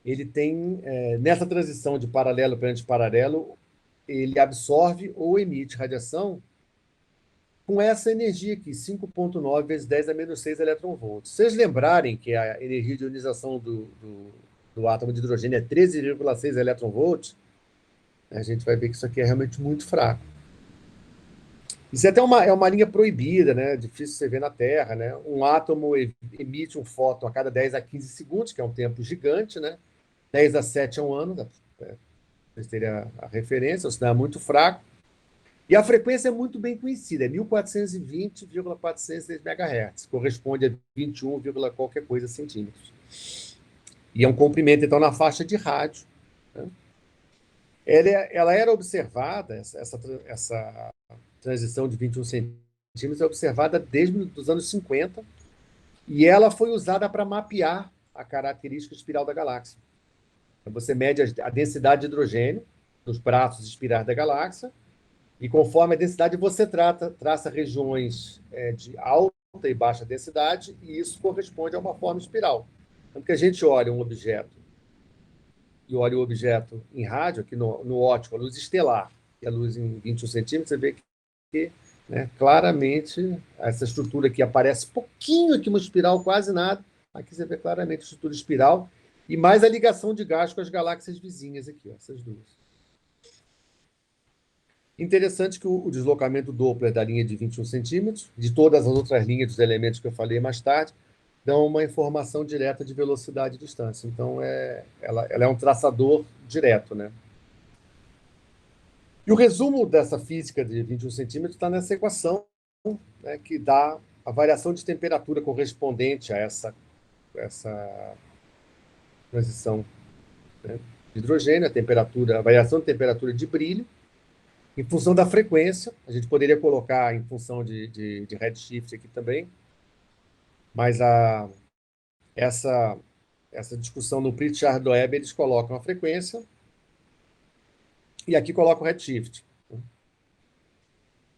[SPEAKER 2] ele tem, nessa transição de paralelo para antiparalelo, ele absorve ou emite radiação com essa energia aqui, 5,9 vezes 10 a menos 6 eletronvolts. Se vocês lembrarem que a energia de ionização do átomo de hidrogênio é 13,6 eletronvolts, a gente vai ver que isso aqui é realmente muito fraco. Isso é uma linha proibida, né? Difícil você ver na Terra, né? Um átomo emite um fóton a cada 10 a 15 segundos, que é um tempo gigante, né? 10 a 7 é um ano, vocês terem a referência, o sinal é muito fraco. E a frequência é muito bem conhecida, é 1420,406 MHz, corresponde a 21, qualquer coisa centímetros. E é um comprimento, então, na faixa de rádio, né? Ela era observada, essa transição de 21 centímetros é observada desde os anos 50, e ela foi usada para mapear a característica espiral da galáxia. Então, você mede a densidade de hidrogênio nos braços espirais da galáxia, e conforme a densidade você traça regiões de alta e baixa densidade, e isso corresponde a uma forma espiral. Então, que a gente olha um objeto e olha o objeto em rádio, aqui no óptico, a luz estelar, e a luz em 21 centímetros, você vê que, né, claramente essa estrutura aqui aparece pouquinho aqui, uma espiral, quase nada. Aqui você vê claramente a estrutura espiral e mais a ligação de gás com as galáxias vizinhas aqui, ó, essas duas. Interessante que o deslocamento Doppler da linha de 21 centímetros, de todas as outras linhas dos elementos que eu falei mais tarde, dão uma informação direta de velocidade e distância. Então, ela é um traçador direto, né? E o resumo dessa física de 21 centímetros está nessa equação, né, que dá a variação de temperatura correspondente a essa transição, né, de hidrogênio, a variação de temperatura de brilho, em função da frequência. A gente poderia colocar em função de redshift aqui também, mas essa discussão no Pritchard do Webb, eles colocam a frequência e aqui colocam o redshift.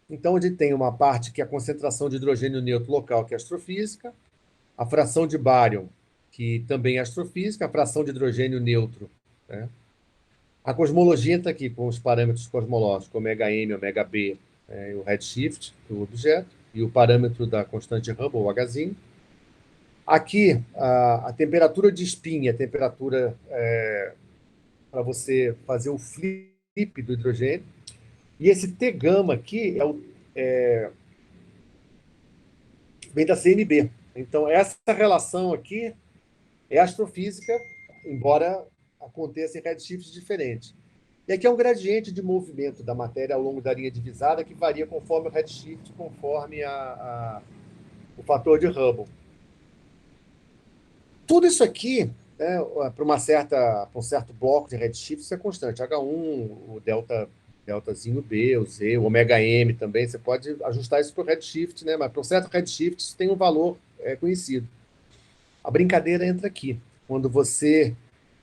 [SPEAKER 2] Então, a gente tem uma parte que é a concentração de hidrogênio neutro local, que é astrofísica, a fração de bário, que também é astrofísica, a fração de hidrogênio neutro, né? A cosmologia está aqui com os parâmetros cosmológicos, ômega m, ômega b, o redshift do objeto, e o parâmetro da constante Hubble, o Hzinho. Aqui, a temperatura de spin, a temperatura para você fazer o flip do hidrogênio. E esse T gama aqui vem da CMB. Então, essa relação aqui É astrofísica, embora aconteça em redshifts diferentes. E aqui é um gradiente de movimento da matéria ao longo da linha divisada que varia conforme o redshift, conforme o fator de Hubble. Tudo isso aqui, né, para um certo bloco de redshift, isso é constante. H1, o deltazinho B, o Z, o ômega M também, você pode ajustar isso para o redshift, né? Mas para um certo redshift isso tem um valor conhecido. A brincadeira entra aqui, quando você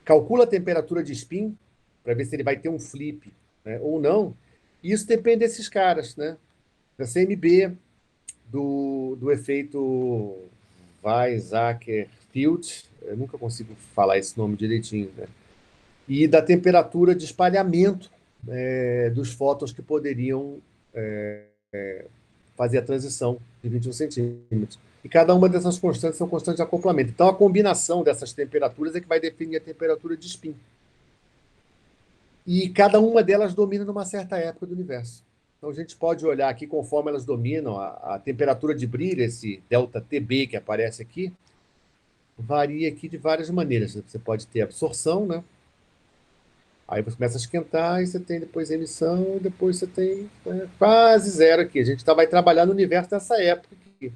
[SPEAKER 2] calcula a temperatura de spin, para ver se ele vai ter um flip, né, ou não, e isso depende desses caras, né? Da CMB, do efeito Weizsäcker-Field, eu nunca consigo falar esse nome direitinho, né? E da temperatura de espalhamento dos fótons que poderiam fazer a transição de 21 centímetros. E cada uma dessas constantes são constantes de acoplamento. Então, a combinação dessas temperaturas é que vai definir a temperatura de spin. E cada uma delas domina numa certa época do universo. Então, a gente pode olhar aqui, conforme elas dominam, a temperatura de brilho, esse delta TB que aparece aqui, varia aqui de várias maneiras. Você pode ter absorção, né? Aí você começa a esquentar e você tem depois emissão, e depois você tem quase zero aqui. A gente vai trabalhar no universo dessa época aqui.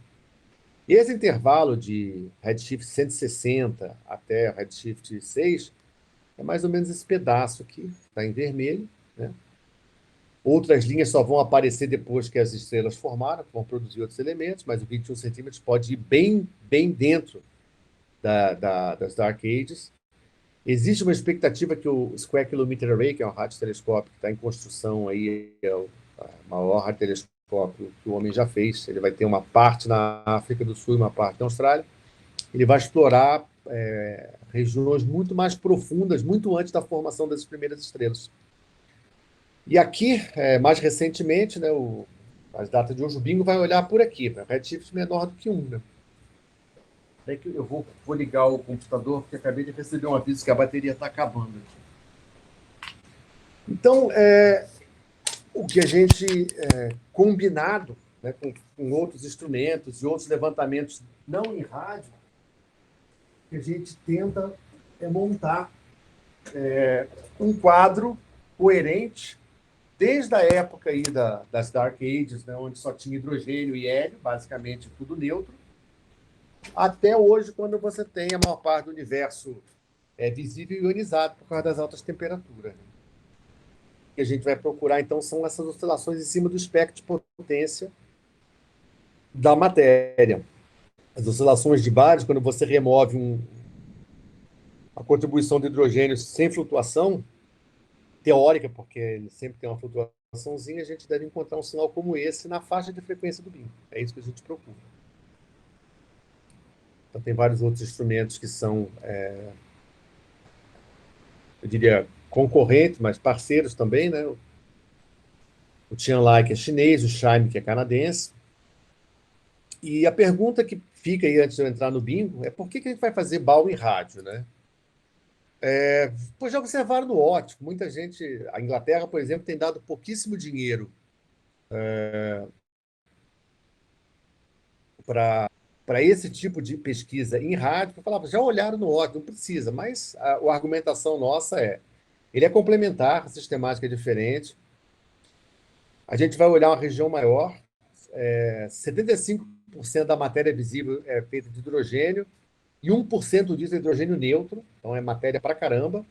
[SPEAKER 2] E esse intervalo de Redshift 160 até Redshift 6 é mais ou menos esse pedaço aqui, está em vermelho, né? Outras linhas só vão aparecer depois que as estrelas formaram, vão produzir outros elementos, mas o 21 centímetros pode ir bem, bem dentro das Dark Ages. Existe uma expectativa que o Square Kilometer Array, que é um radiotelescópio que está em construção aí, é o maior radiotelescópio que o homem já fez. Ele vai ter uma parte na África do Sul e uma parte na Austrália. Ele vai explorar regiões muito mais profundas, muito antes da formação das primeiras estrelas. E aqui, mais recentemente, né, as datas de hoje, o Bingo vai olhar por aqui, né, redshift menor do que 1. Né? É que eu vou ligar o computador, porque acabei de receber um aviso que a bateria está acabando aqui. Então, o que a gente, combinado, né, com outros instrumentos e outros levantamentos não em rádio, que a gente tenta montar um quadro coerente desde a época aí das Dark Ages, né, onde só tinha hidrogênio e hélio, basicamente tudo neutro, até hoje, quando você tem a maior parte do universo visível e ionizado por causa das altas temperaturas. O que a gente vai procurar, então, são essas oscilações em cima do espectro de potência da matéria. As oscilações de bares, quando você remove a contribuição do hidrogênio sem flutuação, teórica, porque ele sempre tem uma flutuaçãozinha, a gente deve encontrar um sinal como esse na faixa de frequência do BIM. É isso que a gente procura. Então, tem vários outros instrumentos que são, eu diria, concorrentes, mas parceiros também, né? O Tianlai, que é chinês, o Shime, que é canadense. E a pergunta que fica aí antes de eu entrar no bingo é por que a gente vai fazer BAL em rádio, né? Pois já observaram no óptico, muita gente, a Inglaterra, por exemplo, tem dado pouquíssimo dinheiro para esse tipo de pesquisa em rádio. Eu falava, já olharam no óptico, não precisa, mas a argumentação nossa ele é complementar, a sistemática é diferente. A gente vai olhar uma região maior, 75% da matéria visível é feita de hidrogênio, e 1% disso é hidrogênio neutro, então é matéria pra caramba.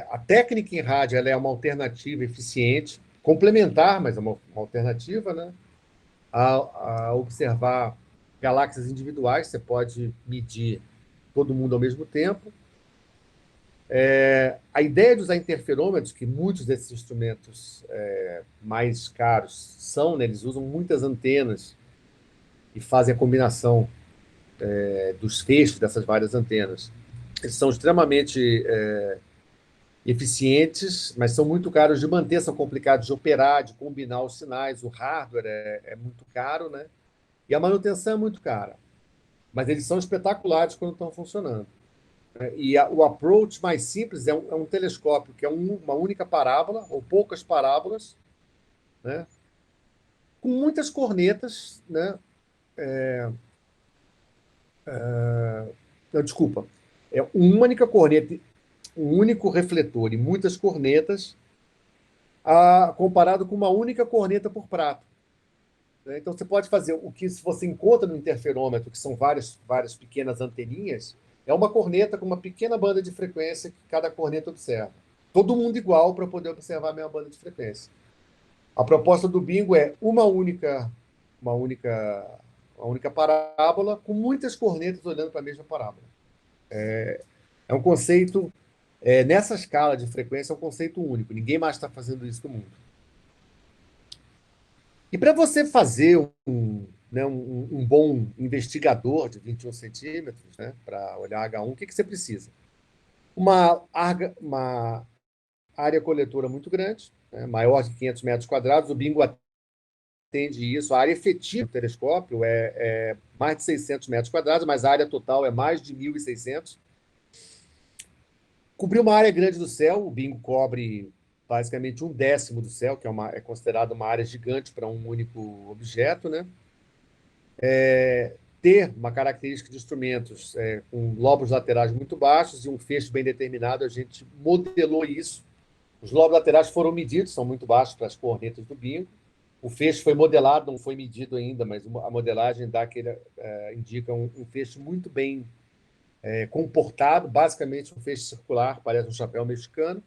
[SPEAKER 2] A técnica em rádio ela é uma alternativa eficiente, complementar, mas é uma alternativa, né? A observar galáxias individuais, você pode medir todo mundo ao mesmo tempo. A ideia de usar interferômetros, que muitos desses instrumentos mais caros são, né? Eles usam muitas antenas e fazem a combinação dos feixes dessas várias antenas. Eles são extremamente eficientes, mas são muito caros de manter, são complicados de operar, de combinar os sinais. O hardware é muito caro, né? E a manutenção é muito cara. Mas eles são espetaculares quando estão funcionando. E o approach mais simples é um telescópio, que é uma única parábola, ou poucas parábolas, né? Com muitas cornetas, né? Desculpa. É uma única corneta, um único refletor e muitas cornetas, comparado com uma única corneta por prato. Né? Então, você pode fazer o que você encontra no interferômetro, que são várias pequenas anteninhas, é uma corneta com uma pequena banda de frequência que cada corneta observa. Todo mundo igual para poder observar a mesma banda de frequência. A proposta do bingo é uma única parábola com muitas cornetas olhando para a mesma parábola. É um conceito, nessa escala de frequência, é um conceito único. Ninguém mais está fazendo isso no mundo. E para você fazer um bom investigador de 21 centímetros, né, para olhar H1, o que você precisa? Uma área coletora muito grande, né, maior de 500 metros quadrados. O bingo atende isso. A área efetiva do telescópio é mais de 600 metros quadrados, mas a área total é mais de 1.600. Cobrir uma área grande do céu, o bingo cobre basicamente 1/10 do céu, que é considerado uma área gigante para um único objeto, né? Ter uma característica de instrumentos com lobos laterais muito baixos e um fecho bem determinado, a gente modelou isso. Os lobos laterais foram medidos, são muito baixos para as cornetas do bingo. O fecho foi modelado, não foi medido ainda, mas a modelagem indica um fecho muito bem comportado, basicamente um feixe circular, parece um chapéu mexicano.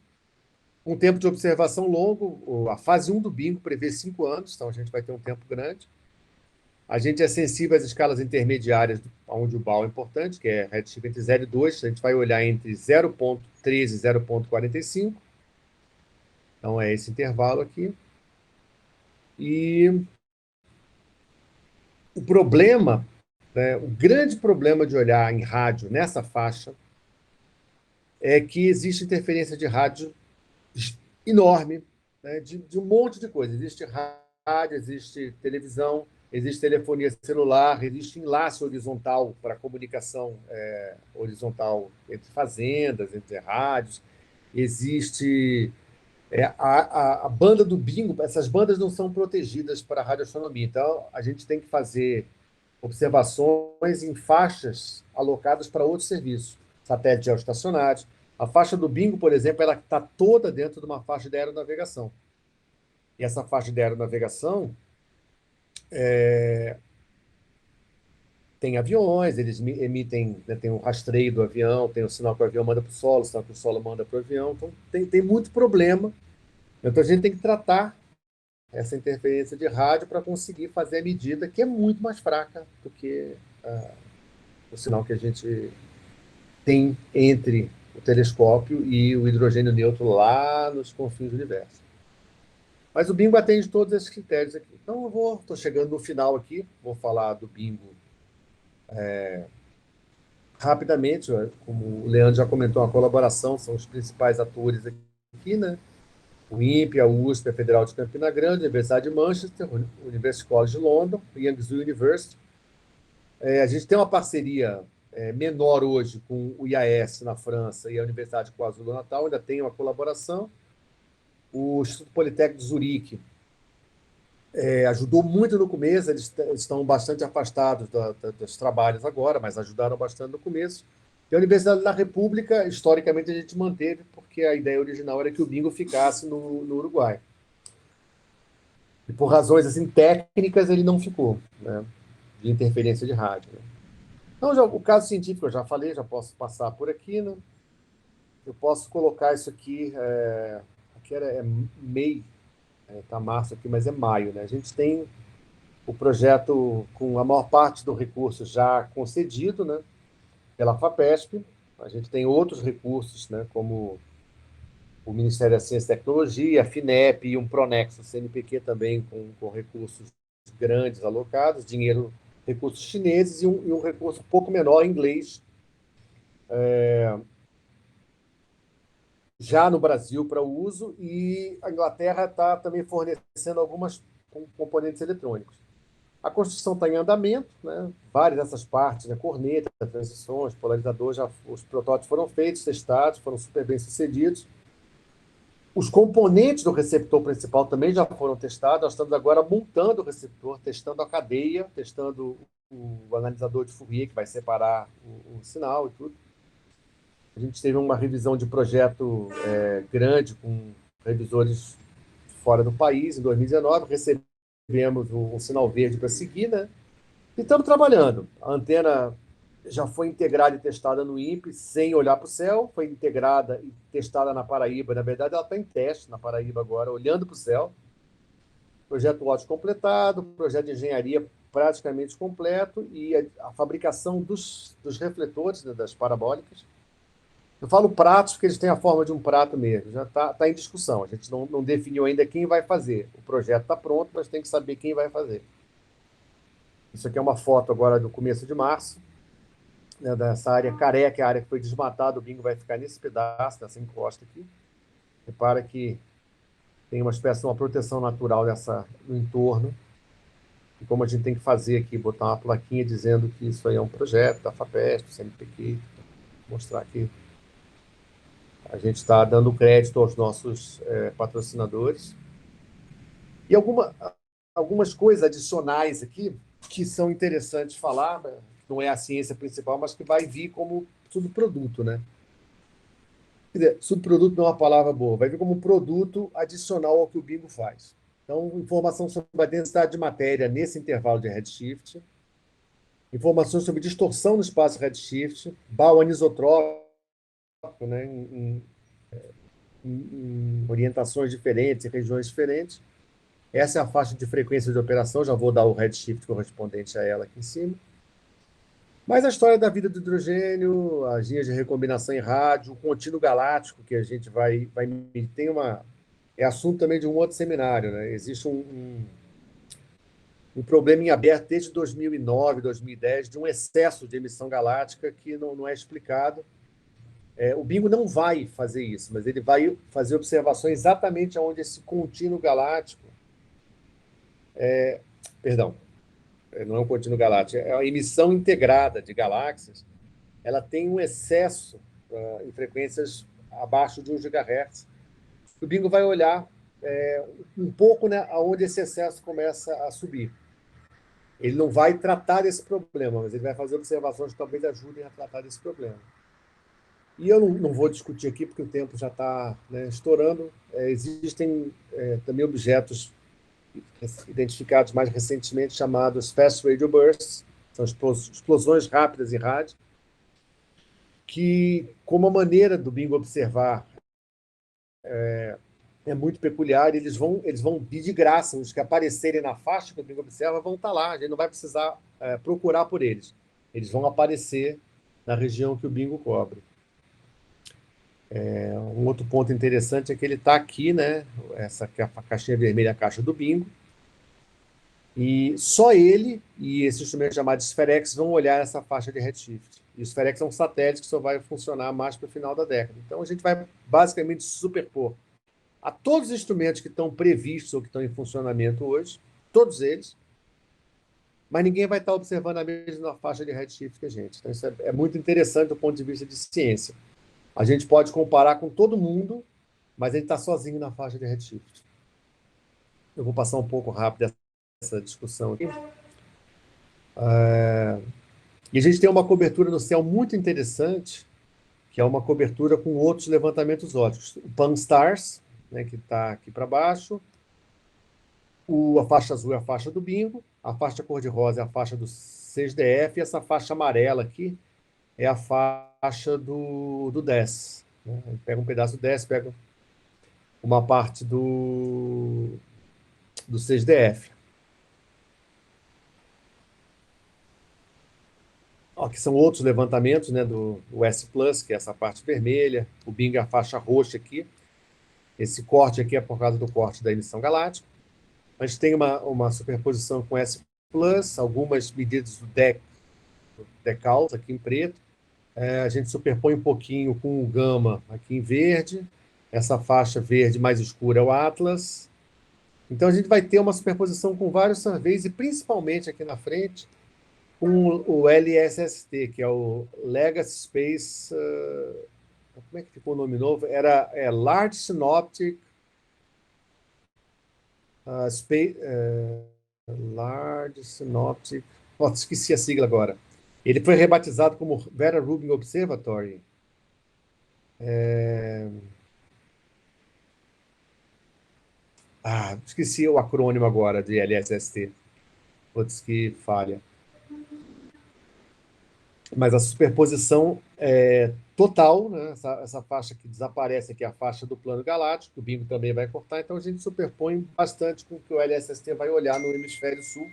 [SPEAKER 2] Um tempo de observação longo, a fase 1 do bingo prevê 5 anos, então a gente vai ter um tempo grande. A gente é sensível às escalas intermediárias, onde o BAU é importante, que é redshift entre 0 e 2, a gente vai olhar entre 0,13 e 0,45. Então é esse intervalo aqui. E o problema, o grande problema de olhar em rádio nessa faixa é que existe interferência de rádio enorme, né, de um monte de coisa. Existe rádio, existe televisão, existe telefonia celular, existe enlace horizontal para comunicação horizontal entre fazendas, entre rádios, existe a banda do bingo. Essas bandas não são protegidas para a radioastronomia, então a gente tem que fazer observações em faixas alocadas para outros serviços, satélites geoestacionários. A faixa do bingo, por exemplo, ela está toda dentro de uma faixa de aeronavegação. E essa faixa de aeronavegação tem aviões, eles emitem, né, tem o rastreio do avião, tem o sinal que o avião manda para o solo, o sinal que o solo manda para o avião. Então, tem muito problema. Então, a gente tem que tratar essa interferência de rádio para conseguir fazer a medida, que é muito mais fraca do que o sinal que a gente tem entre o telescópio e o hidrogênio neutro lá nos confins do universo. Mas o bingo atende todos esses critérios aqui. Então, estou chegando no final aqui, vou falar do bingo rapidamente. Como o Leandro já comentou, a colaboração são os principais atores aqui, né? O INPE, a USP, a Federal de Campina Grande, a Universidade de Manchester, o University College de London, o Yangtze University. A gente tem uma parceria menor hoje com o IAS na França e a Universidade de KwaZulu-Natal, ainda tem uma colaboração. O Instituto Politécnico de Zurique ajudou muito no começo, eles estão bastante afastados dos trabalhos agora, mas ajudaram bastante no começo. E a Universidade da República, historicamente, a gente manteve, porque a ideia original era que o bingo ficasse no Uruguai. E por razões assim, técnicas, ele não ficou, né, de interferência de rádio. Né? Então, o caso científico eu já falei, já posso passar por aqui. Né? Eu posso colocar isso aqui, aqui é MEI, está março aqui, mas é maio. Né? A gente tem o projeto com a maior parte do recurso já concedido, né, pela FAPESP. A gente tem outros recursos, né, como o Ministério da Ciência e Tecnologia, a FINEP e um Pronexo CNPq também com recursos grandes alocados, recursos chineses e um recurso um pouco menor em inglês, já no Brasil para o uso, e a Inglaterra está também fornecendo algumas componentes eletrônicos. A construção está em andamento, né? Várias dessas partes, né? Corneta, transições, polarizadores, os protótipos foram feitos, testados, foram super bem sucedidos. Os componentes do receptor principal também já foram testados. Nós estamos agora montando o receptor, testando a cadeia, testando o analisador de Fourier, que vai separar o sinal e tudo. A gente teve uma revisão de projeto grande com revisores fora do país em 2019, recebemos um sinal verde para seguir, né? E estamos trabalhando. A antena já foi integrada e testada no INPE, sem olhar para o céu, foi integrada e testada na Paraíba. Na verdade, ela está em teste na Paraíba agora, olhando para o céu. Projeto ótico completado, projeto de engenharia praticamente completo e a fabricação dos refletores, né, das parabólicas. Eu falo pratos porque eles têm a forma de um prato mesmo, já está em discussão. A gente não definiu ainda quem vai fazer. O projeto está pronto, mas tem que saber quem vai fazer. Isso aqui é uma foto agora do começo de março, né, dessa área careca, a área que foi desmatada. O bingo vai ficar nesse pedaço, nessa encosta aqui. Repara que tem uma espécie de uma proteção natural no entorno. E como a gente tem que fazer aqui, botar uma plaquinha dizendo que isso aí é um projeto da FAPESP, do CNPq, mostrar que a gente está dando crédito aos nossos patrocinadores. E algumas coisas adicionais aqui que são interessantes falar, né? Não é a ciência principal, mas que vai vir como subproduto, né? Quer dizer, subproduto não é uma palavra boa, vai vir como produto adicional ao que o bingo faz. Então, informação sobre a densidade de matéria nesse intervalo de redshift, informações sobre distorção no espaço redshift, Bauer anisotrópico, né, em orientações diferentes, em regiões diferentes. Essa é a faixa de frequência de operação, já vou dar o redshift correspondente a ela aqui em cima. Mas a história da vida do hidrogênio, as linhas de recombinação em rádio, o contínuo galáctico, que a gente tem é assunto também de um outro seminário, né? Existe um problema em aberto desde 2009, 2010, de um excesso de emissão galáctica que não é explicado. O bingo não vai fazer isso, mas ele vai fazer observações exatamente onde esse contínuo galáctico... Perdão, não é um contínuo galáctico, é a emissão integrada de galáxias. Ela tem um excesso em frequências abaixo de 1 GHz. O bingo vai olhar um pouco, né, aonde esse excesso começa a subir. Ele não vai tratar desse problema, mas ele vai fazer observações que talvez ajudem a tratar desse problema. E eu não vou discutir aqui, porque o tempo já está, né, estourando. Existem também objetos identificados mais recentemente chamados Fast Radio Bursts, são explosões rápidas em rádio, que, como a maneira do bingo observar é muito peculiar, eles vão vir de graça. Os que aparecerem na faixa que o bingo observa vão estar lá, a gente não vai precisar procurar por eles. Eles vão aparecer na região que o bingo cobre. Um outro ponto interessante é que ele está aqui, né? Essa que é a caixinha vermelha, a caixa do bingo. E só ele e esse instrumento chamado Spherex vão olhar essa faixa de redshift. E o Spherex é um satélite que só vai funcionar mais para o final da década. Então, a gente vai basicamente superpor a todos os instrumentos que estão previstos ou que estão em funcionamento hoje, todos eles, mas ninguém vai estar observando a mesma faixa de redshift que a gente. Então, isso é muito interessante do ponto de vista de ciência. A gente pode comparar com todo mundo, mas ele está sozinho na faixa de redshift. Eu vou passar um pouco rápido essa discussão aqui. E a gente tem uma cobertura no céu muito interessante, que é uma cobertura com outros levantamentos ópticos. O Pan-STARRS, né, que está aqui para baixo, a faixa azul é a faixa do bingo, a faixa cor-de-rosa é a faixa do 6DF, e essa faixa amarela aqui é a faixa do DES. Né? Pega um pedaço do DES, pega uma parte do 6DF. Aqui são outros levantamentos, né, do S+, que é essa parte vermelha, o bingo é a faixa roxa aqui. Esse corte aqui é por causa do corte da emissão galáctica. A gente tem uma superposição com S+, algumas medidas do DECALS aqui em preto. A gente superpõe um pouquinho com o gama aqui em verde. Essa faixa verde mais escura é o Atlas. Então, a gente vai ter uma superposição com vários surveys, e principalmente aqui na frente, com o LSST, que é o Legacy Space... como é que ficou o nome novo? Large Synoptic Large Synoptic Nossa, esqueci a sigla agora. Ele foi rebatizado como Vera Rubin Observatory. Esqueci o acrônimo agora de LSST. Putz, que falha. Mas a superposição é total, né? Essa faixa que desaparece aqui é a faixa do plano galáctico, o Bingo também vai cortar, então a gente superpõe bastante com o que o LSST vai olhar no hemisfério sul.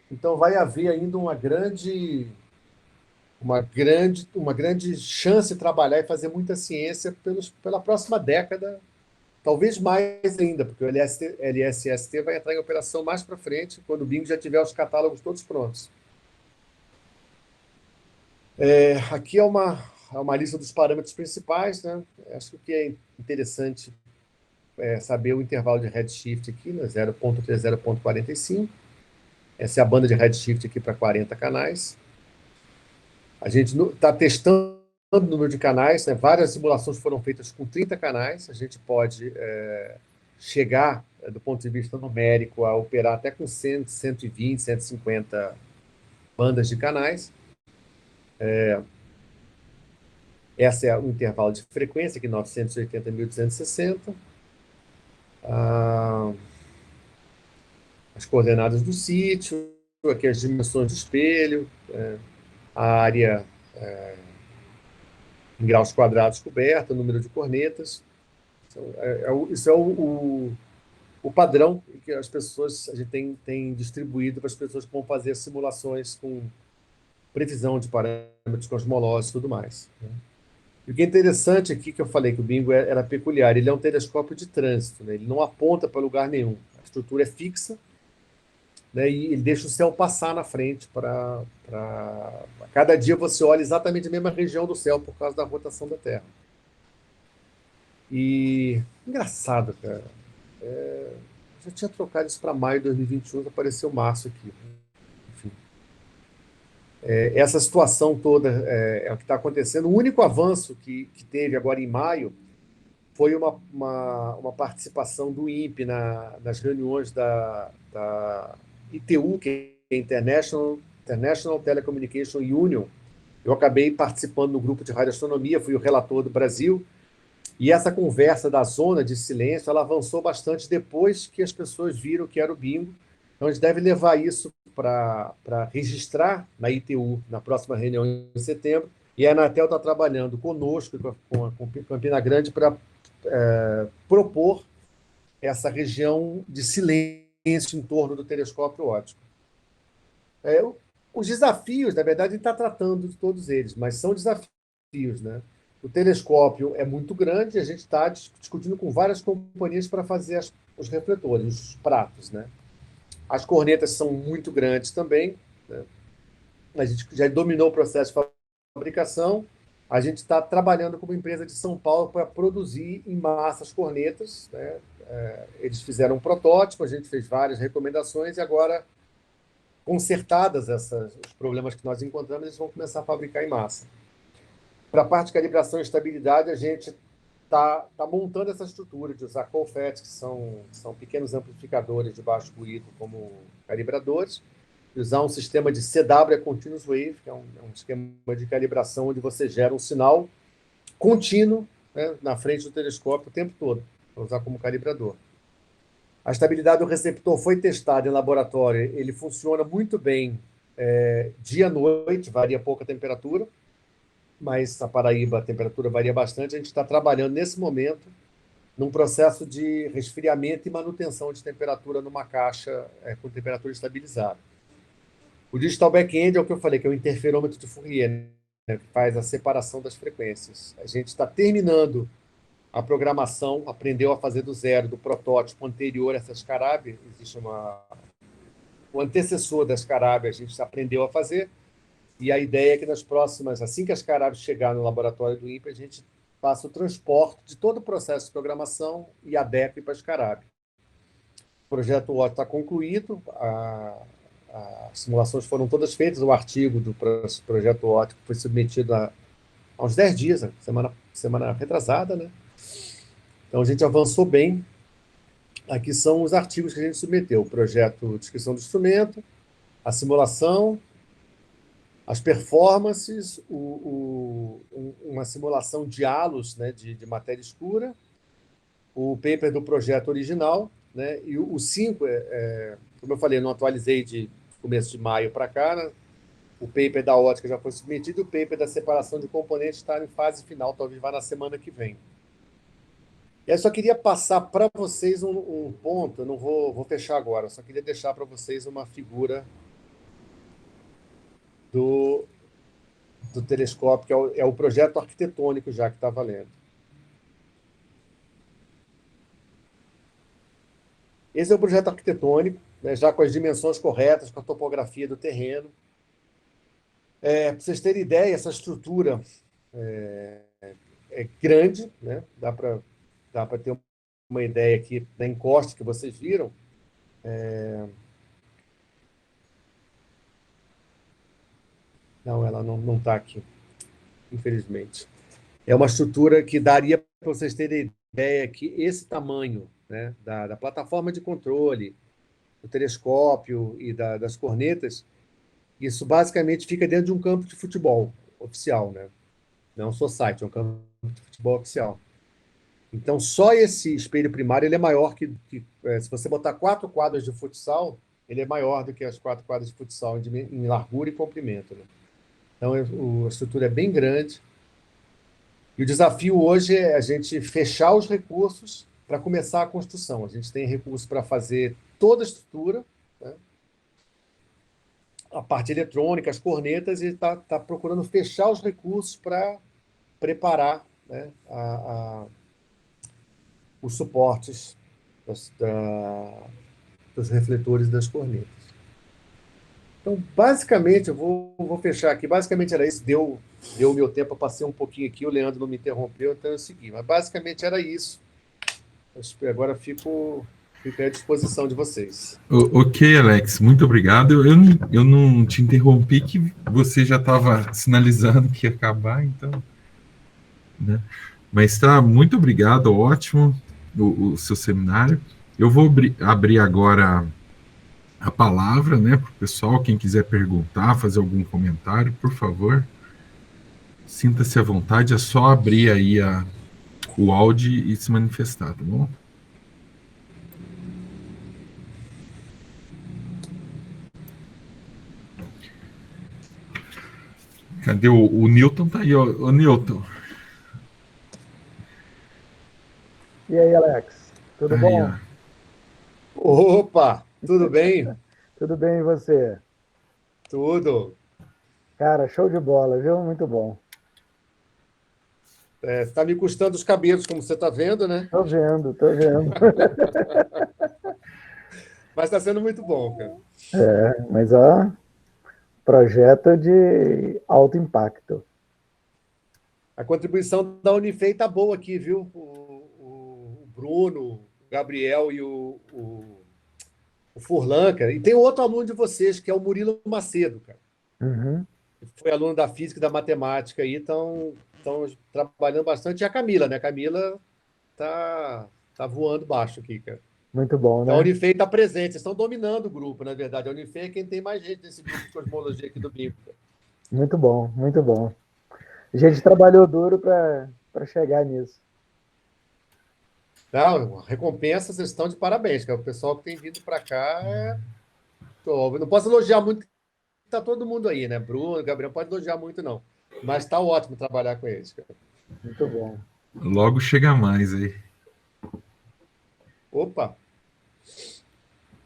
[SPEAKER 2] Então vai haver ainda uma grande chance de trabalhar e fazer muita ciência pela próxima década, talvez mais ainda, porque o LSST vai entrar em operação mais para frente, quando o Bingo já tiver os catálogos todos prontos. Aqui é uma lista dos parâmetros principais, né? Acho que é interessante saber o intervalo de redshift aqui, né? 0.3, 0.45. Essa é a banda de redshift aqui para 40 canais. A gente está testando o número de canais, né? Várias simulações foram feitas com 30 canais. A gente pode chegar, do ponto de vista numérico, a operar até com 100, 120, 150 bandas de canais. Esse é o intervalo de frequência, aqui 980.260. As coordenadas do sítio, aqui as dimensões do espelho, a área em graus quadrados coberta, o número de cornetas. Isso é o padrão que a gente tem distribuído para as pessoas que vão fazer simulações com previsão de parâmetros cosmológicos e tudo mais. E o que é interessante aqui, que eu falei que o Bingo era peculiar, ele é um telescópio de trânsito, né? Ele não aponta para lugar nenhum. A estrutura é fixa, né? E ele deixa o céu passar na frente para... Cada dia você olha exatamente a mesma região do céu por causa da rotação da Terra. E engraçado, cara. Já tinha trocado isso para maio de 2021, apareceu março aqui. Enfim. Essa situação toda é o que está acontecendo. O único avanço que teve agora em maio foi uma participação do INPE nas reuniões da ITU, que é International Telecommunication Union. Eu acabei participando do grupo de radioastronomia, fui o relator do Brasil, e essa conversa da zona de silêncio, ela avançou bastante depois que as pessoas viram que era o Bingo. Então, a gente deve levar isso para registrar na ITU, na próxima reunião em setembro, e a Anatel está trabalhando conosco, com Campina Grande, para propor essa região de silêncio em torno do telescópio óptico. Os desafios, na verdade, a gente está tratando de todos eles, mas são desafios, né? O telescópio é muito grande, a gente está discutindo com várias companhias para fazer os refletores, os pratos, né? As cornetas são muito grandes também, né? A gente já dominou o processo de fabricação, a gente está trabalhando com uma empresa de São Paulo para produzir em massa as cornetas, né? Eles fizeram um protótipo, a gente fez várias recomendações e agora, consertadas os problemas que nós encontramos, eles vão começar a fabricar em massa. Para a parte de calibração e estabilidade, a gente está montando essa estrutura de usar COFETs, que são pequenos amplificadores de baixo ruído como calibradores, e usar um sistema de CW, Continuous Wave, que é um esquema de calibração onde você gera um sinal contínuo, né, na frente do telescópio o tempo todo, para usar como calibrador. A estabilidade do receptor foi testada em laboratório, ele funciona muito bem dia e noite, varia pouco a temperatura, mas na Paraíba a temperatura varia bastante. A gente está trabalhando nesse momento num processo de resfriamento e manutenção de temperatura numa caixa com temperatura estabilizada. O digital back-end é o que eu falei, que é o interferômetro de Fourier, né, que faz a separação das frequências. A gente está terminando a programação, aprendeu a fazer do zero, do protótipo anterior a essas Scarab, existe o antecessor das Scarab, a gente aprendeu a fazer, e a ideia é que nas próximas, assim que as Scarab chegar no laboratório do INPE, a gente faça o transporte de todo o processo de programação e adeque para as Scarab. O projeto OT está concluído, as simulações foram todas feitas, o artigo do projeto OT foi submetido há uns 10 dias, semana retrasada, né? Então, a gente avançou bem. Aqui são os artigos que a gente submeteu. O projeto de descrição do instrumento, a simulação, as performances, uma simulação de halos, né, de matéria escura, o paper do projeto original, né, e o 5, como eu falei, eu não atualizei de começo de maio para cá, né, o paper da ótica já foi submetido, o paper da separação de componentes está em fase final, talvez vá na semana que vem. E aí só queria passar para vocês um ponto, eu não vou fechar agora, só queria deixar para vocês uma figura do telescópio, que é o projeto arquitetônico já que está valendo. Esse é o projeto arquitetônico, né, já com as dimensões corretas, com a topografia do terreno. Para vocês terem ideia, essa estrutura é grande, né? Dá para ter uma ideia aqui da encosta que vocês viram. Não, ela não está aqui, infelizmente. É uma estrutura que daria para vocês terem ideia que esse tamanho, né, da plataforma de controle, do telescópio e das cornetas, isso basicamente fica dentro de um campo de futebol oficial, né? Não é um society, é um campo de futebol oficial. Então, só esse espelho primário ele é maior se você botar 4 quadras de futsal, ele é maior do que as 4 quadras de futsal em largura e comprimento, né? Então, a estrutura é bem grande. E o desafio hoje é a gente fechar os recursos para começar a construção. A gente tem recursos para fazer toda a estrutura, né? A parte eletrônica, as cornetas, e está procurando fechar os recursos para preparar, né, os suportes dos refletores das cornetas. Então, basicamente, eu vou fechar aqui. Basicamente era isso. Deu o meu tempo, eu passei um pouquinho aqui, o Leandro não me interrompeu, então eu segui. Mas basicamente era isso. Agora fico à disposição de vocês.
[SPEAKER 1] Ok, Alex, muito obrigado. Eu não te interrompi, que você já estava sinalizando que ia acabar, então, né? Mas tá, muito obrigado, ótimo o seu seminário. Eu vou abrir agora a palavra, né, para o pessoal, quem quiser perguntar, fazer algum comentário, por favor, sinta-se à vontade, é só abrir aí o áudio e se manifestar, tá bom? Cadê o Newton? Tá aí, ó. O Newton.
[SPEAKER 4] E aí, Alex? Tudo
[SPEAKER 1] Aí,
[SPEAKER 4] bom?
[SPEAKER 2] Ó. Opa, tudo bem?
[SPEAKER 4] Tudo bem, e você?
[SPEAKER 2] Tudo.
[SPEAKER 4] Cara, show de bola, viu? Muito bom.
[SPEAKER 2] Está me custando os cabelos, como você está vendo, né?
[SPEAKER 4] Tô vendo, tô vendo.
[SPEAKER 2] Mas está sendo muito bom, cara.
[SPEAKER 4] Mas, ó, projeto de alto impacto.
[SPEAKER 2] A contribuição da Unifei está boa aqui, viu? O Bruno, o Gabriel e o Furlan, cara. E tem outro aluno de vocês, que é o Murilo Macedo, cara.
[SPEAKER 4] Uhum.
[SPEAKER 2] Foi aluno da física e da matemática aí, estão trabalhando bastante. E a Camila, né? A Camila tá voando baixo aqui, cara.
[SPEAKER 4] Muito bom,
[SPEAKER 2] Então, a
[SPEAKER 4] né?
[SPEAKER 2] Unifei está presente, eles estão dominando o grupo, na verdade. A Unifei é quem tem mais gente nesse grupo de cosmologia aqui do BIM.
[SPEAKER 4] Muito bom, muito bom. A gente trabalhou duro para chegar nisso.
[SPEAKER 2] Não, recompensa, vocês estão de parabéns, cara. O pessoal que tem vindo para cá não posso elogiar muito, está todo mundo aí, né? Bruno, Gabriel, não pode elogiar muito, não. Mas está ótimo trabalhar com eles, cara.
[SPEAKER 4] Muito bom.
[SPEAKER 1] Logo chega mais aí.
[SPEAKER 2] Opa!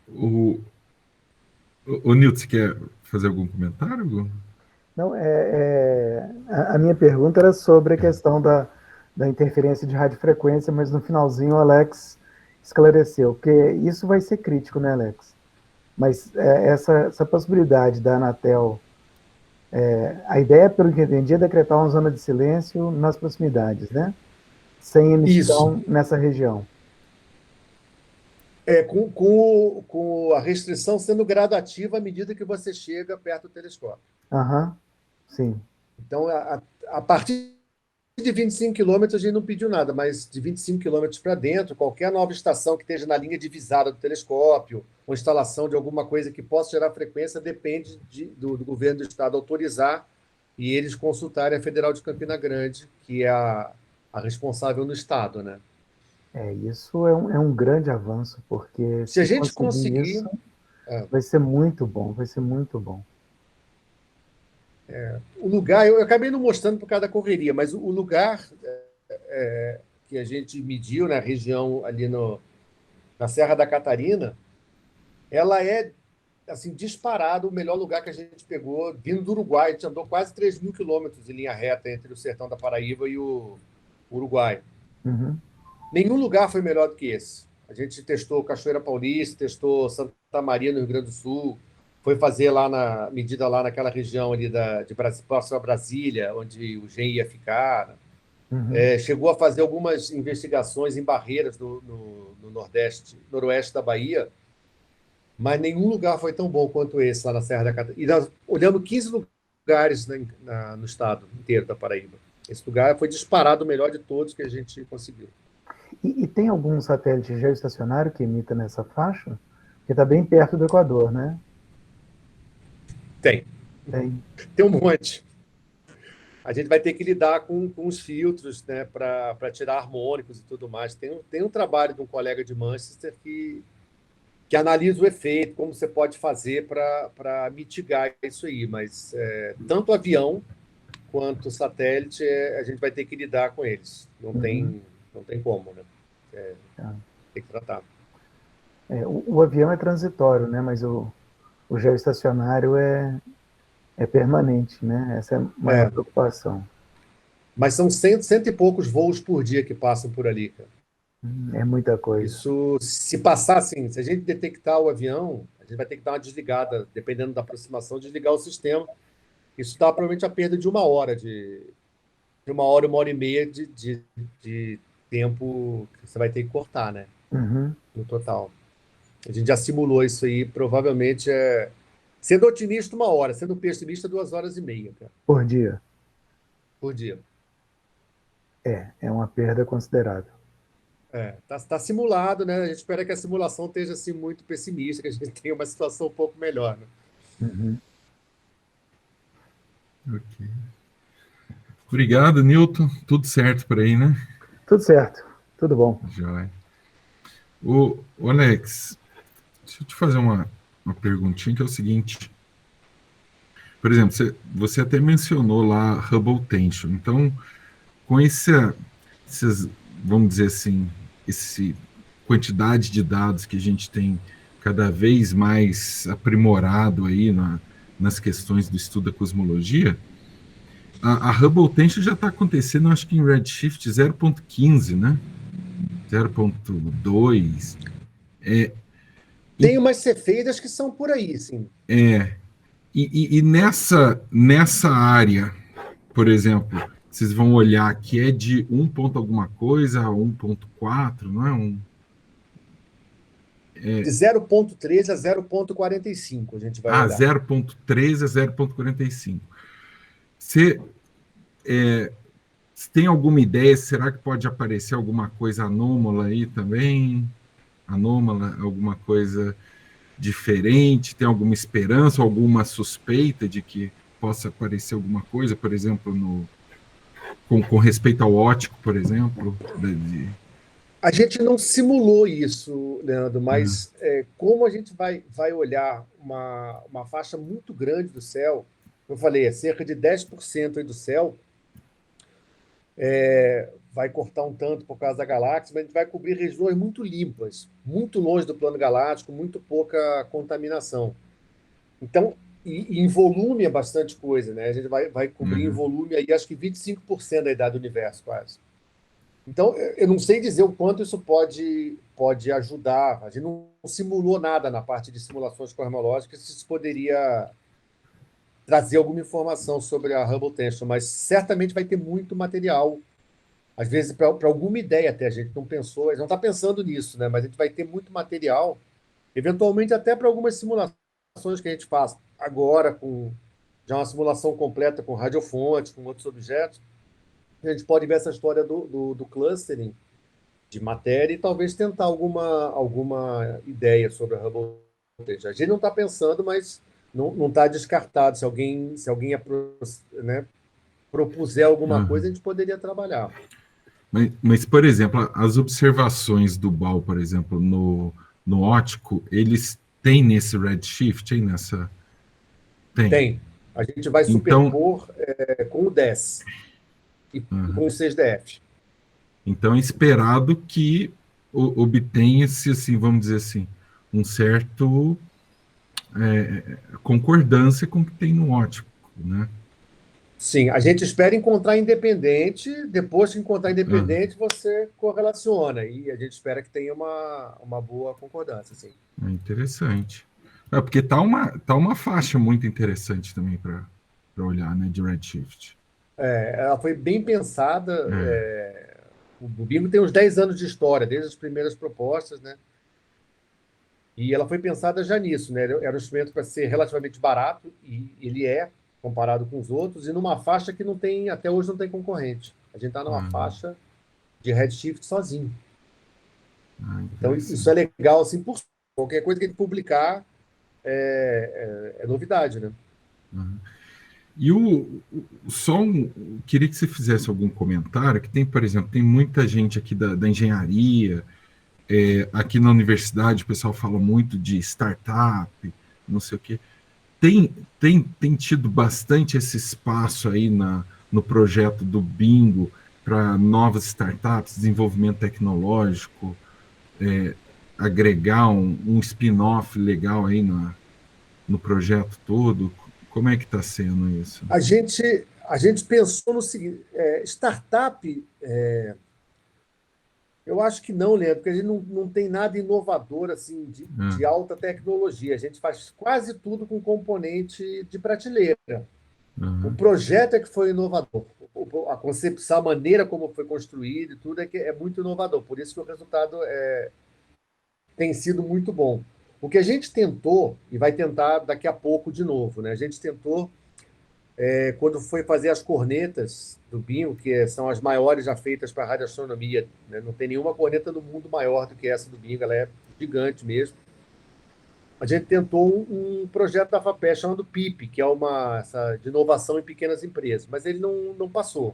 [SPEAKER 1] O Newton, você quer fazer algum comentário?
[SPEAKER 4] Não, a minha pergunta era sobre a questão da interferência de radiofrequência, mas no finalzinho o Alex esclareceu, porque isso vai ser crítico, né, Alex? Mas essa possibilidade da Anatel, a ideia, pelo que eu entendi, é decretar uma zona de silêncio nas proximidades, né? Sem emissão nessa região.
[SPEAKER 2] Com a restrição sendo gradativa à medida que você chega perto do telescópio.
[SPEAKER 4] Aham, sim.
[SPEAKER 2] Então, a partir de 25 quilômetros a gente não pediu nada, mas de 25 quilômetros para dentro, qualquer nova estação que esteja na linha divisada do telescópio, ou instalação de alguma coisa que possa gerar frequência, depende do governo do estado autorizar e eles consultarem a Federal de Campina Grande, que é a responsável no estado, né?
[SPEAKER 4] Isso é um grande avanço, porque
[SPEAKER 2] Se a
[SPEAKER 4] se
[SPEAKER 2] gente
[SPEAKER 4] conseguir
[SPEAKER 2] conseguir,
[SPEAKER 4] isso, vai ser muito bom, vai ser muito bom.
[SPEAKER 2] o lugar, eu acabei não mostrando por causa da correria, mas o lugar que a gente mediu, na região ali na Serra da Catarina, ela é assim, disparado o melhor lugar que a gente pegou, vindo do Uruguai. A gente andou quase 3.000 quilômetros em linha reta entre o sertão da Paraíba e o Uruguai.
[SPEAKER 4] Uhum.
[SPEAKER 2] Nenhum lugar foi melhor do que esse. A gente testou Cachoeira Paulista, testou Santa Maria, no Rio Grande do Sul, foi fazer lá medida lá naquela região ali de próximo a Brasília, onde o GEM ia ficar.
[SPEAKER 4] Uhum.
[SPEAKER 2] Chegou a fazer algumas investigações em barreiras no noroeste da Bahia, mas nenhum lugar foi tão bom quanto esse lá na Serra da Catarina. E nós olhamos 15 lugares no estado inteiro da Paraíba. Esse lugar foi disparado o melhor de todos que a gente conseguiu.
[SPEAKER 4] E tem algum satélite geoestacionário que imita nessa faixa? Que está bem perto do Equador, né?
[SPEAKER 2] Tem.
[SPEAKER 4] Tem.
[SPEAKER 2] Tem um monte. A gente vai ter que lidar com os filtros, né, para tirar harmônicos e tudo mais. Tem um trabalho de um colega de Manchester que analisa o efeito, como você pode fazer para mitigar isso aí. Mas tanto avião quanto satélite, a gente vai ter que lidar com eles. Não tem como, né? Tem que tratar.
[SPEAKER 4] O avião é transitório, né? Mas o geoestacionário é permanente, né? Essa é a maior preocupação.
[SPEAKER 2] Mas são cento e poucos voos por dia que passam por ali, cara.
[SPEAKER 4] É muita coisa.
[SPEAKER 2] Isso, se passar assim, se a gente detectar o avião, a gente vai ter que dar uma desligada, dependendo da aproximação, desligar o sistema. Isso dá provavelmente a perda de uma hora e meia de tempo que você vai ter que cortar, né?
[SPEAKER 4] Uhum.
[SPEAKER 2] No total. A gente já simulou isso aí, provavelmente sendo otimista, 1 hora, sendo pessimista, 2 horas e meia, cara,
[SPEAKER 4] Por dia.
[SPEAKER 2] por dia.
[SPEAKER 4] É uma perda considerável.
[SPEAKER 2] Tá simulado, né? A gente espera que a simulação esteja assim, muito pessimista, que a gente tenha uma situação um pouco melhor, né?
[SPEAKER 4] Uhum.
[SPEAKER 1] Ok. Obrigado, Newton. Tudo certo por aí, né?
[SPEAKER 4] Tudo certo, tudo bom.
[SPEAKER 1] Joia. O Alex, deixa eu te fazer uma perguntinha que é o seguinte. Por exemplo, você até mencionou lá Hubble Tension. Então, com esses, vamos dizer assim, esse quantidade de dados que a gente tem cada vez mais aprimorado aí nas questões do estudo da cosmologia, a Hubble Tension já está acontecendo, acho que em Redshift 0.15, né? 0.2.
[SPEAKER 2] Tem umas cefeiras que são por aí, sim.
[SPEAKER 1] E nessa área, por exemplo, vocês vão olhar que é de 1 ponto alguma coisa a 1.4, não é
[SPEAKER 2] De 0,13 a 0,45 a gente vai olhar.
[SPEAKER 1] 0.13 a 0.45. Você tem alguma ideia? Será que pode aparecer alguma coisa anômala aí também? Anômala, alguma coisa diferente? Tem alguma esperança, alguma suspeita de que possa aparecer alguma coisa, por exemplo, com respeito ao ótico, por exemplo?
[SPEAKER 2] A gente não simulou isso, Leandro, mas como a gente vai olhar uma faixa muito grande do céu, eu falei, cerca de 10% aí do céu, vai cortar um tanto por causa da galáxia, mas a gente vai cobrir regiões muito limpas, muito longe do plano galáctico, muito pouca contaminação. Então, e em volume é bastante coisa, né? A gente vai cobrir em volume aí, acho que 25% da idade do universo, quase. Então, eu não sei dizer o quanto isso pode ajudar. A gente não simulou nada na parte de simulações cosmológicas, se isso poderia trazer alguma informação sobre a Hubble Tension, mas certamente vai ter muito material. Às vezes, para alguma ideia até, a gente não pensou, a gente não está pensando nisso, né? Mas a gente vai ter muito material, eventualmente até para algumas simulações que a gente faz agora, com já uma simulação completa com radiofontes, com outros objetos. a gente pode ver essa história do clustering de matéria e talvez tentar alguma ideia sobre a Hubble Voltage. A gente não está pensando, mas não está descartado. Se alguém né, propuser alguma coisa, a gente poderia trabalhar.
[SPEAKER 1] Mas, por exemplo, as observações do BAL, por exemplo, no óptico, eles têm nesse redshift, aí nessa...
[SPEAKER 2] Tem. A gente vai superpor com o 10 e com o 6DF.
[SPEAKER 1] Então, é esperado que obtenha-se, assim, vamos dizer assim, um certo concordância com o que tem no óptico, né?
[SPEAKER 2] Sim, a gente espera encontrar independente, depois que encontrar independente, você correlaciona, e a gente espera que tenha uma boa concordância, sim.
[SPEAKER 1] É interessante. Porque tá uma faixa muito interessante também para olhar, né, de redshift.
[SPEAKER 2] Ela foi bem pensada, o Bingo tem uns 10 anos de história, desde as primeiras propostas, né? E ela foi pensada já nisso, né? Era um instrumento para ser relativamente barato, e ele comparado com os outros, e numa faixa que até hoje não tem concorrente. A gente está numa faixa de redshift sozinho. Então, isso é legal, assim, por qualquer coisa que a gente publicar é novidade, né?
[SPEAKER 1] E queria que você fizesse algum comentário, que tem, por exemplo, tem muita gente aqui da engenharia, aqui na universidade o pessoal fala muito de startup, não sei o quê. Tem tido bastante esse espaço aí no projeto do Bingo para novas startups, desenvolvimento tecnológico, agregar um spin-off legal aí no projeto todo. Como é que está sendo isso?
[SPEAKER 2] A gente pensou no seguinte, startup, eu acho que não, Leandro, porque a gente não tem nada inovador assim, de alta tecnologia. A gente faz quase tudo com componente de prateleira. O projeto é que foi inovador. A concepção, a maneira como foi construído e tudo é muito inovador. Por isso que o resultado tem sido muito bom. O que a gente tentou, e vai tentar daqui a pouco de novo, né? A gente tentou, quando foi fazer as cornetas do Bingo, que são as maiores já feitas para radioastronomia, né? Não tem nenhuma corneta no mundo maior do que essa do Bingo, ela é gigante mesmo. A gente tentou um projeto da FAPES chamado PIP, que é de inovação em pequenas empresas, mas ele não passou.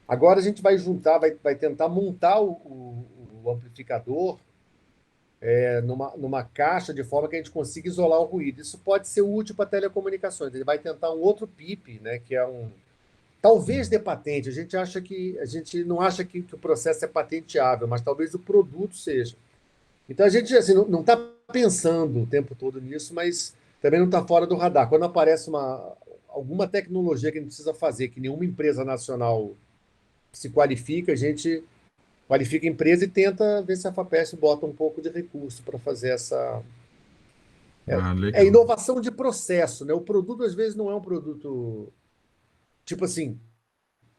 [SPEAKER 2] Agora a gente vai juntar, vai tentar montar o amplificador numa caixa de forma que a gente consiga isolar o ruído. Isso pode ser útil para telecomunicações. Ele vai tentar um outro PIP, né, que é talvez dê patente. A gente não acha que o processo é patenteável, mas talvez o produto seja. Então a gente assim, não está pensando o tempo todo nisso, mas também não está fora do radar. Quando aparece alguma tecnologia que a gente precisa fazer, que nenhuma empresa nacional se qualifica, a gente qualifica a empresa e tenta ver se a FAPES bota um pouco de recurso para fazer essa... inovação de processo, né? O produto, às vezes, não é um produto... Tipo assim,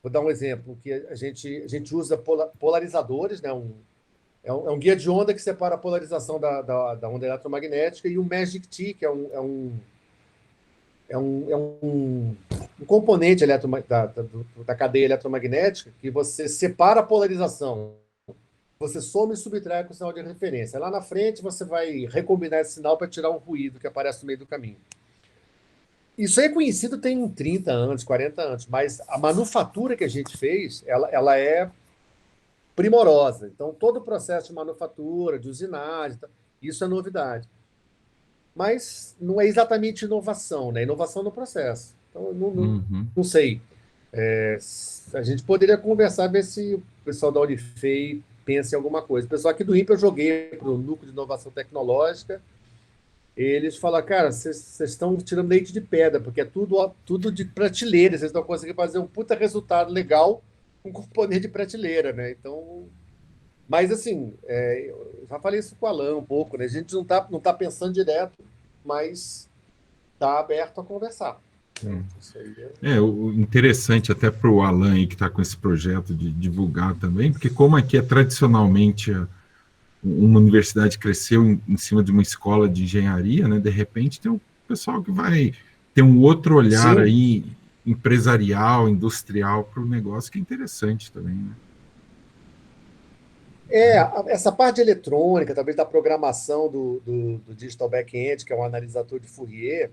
[SPEAKER 2] vou dar um exemplo, que a gente usa polarizadores, né? É um guia de onda que separa a polarização da onda eletromagnética, e o Magic T, que é um componente da cadeia eletromagnética que você separa a polarização. Você soma e subtrai com o sinal de referência. Lá na frente, você vai recombinar esse sinal para tirar um ruído que aparece no meio do caminho. Isso é conhecido tem 30 anos, 40 anos, mas a manufatura que a gente fez, ela é primorosa. Então, todo o processo de manufatura, de usinagem, isso é novidade. Mas não é exatamente inovação, né? Inovação no processo. Então, eu não sei. A gente poderia conversar, ver se o pessoal da Unifei pensa em alguma coisa. O pessoal aqui do INPE eu joguei para o Núcleo de Inovação Tecnológica. Eles falaram, cara, vocês estão tirando leite de pedra, porque é tudo de prateleira. Vocês não conseguem fazer um puta resultado legal com componente de prateleira, né? Então... Mas, assim, eu já falei isso com o Alan um pouco, né? A gente não tá pensando direto, mas está aberto a conversar. Isso aí
[SPEAKER 1] o interessante até para o Alan aí, que está com esse projeto de divulgar também, porque como aqui tradicionalmente uma universidade cresceu em cima de uma escola de engenharia, né? De repente tem um pessoal que vai ter um outro olhar aí empresarial, industrial para o negócio, que é interessante também, né?
[SPEAKER 2] Essa parte de eletrônica, talvez da programação do Digital Backend, que é um analisador de Fourier,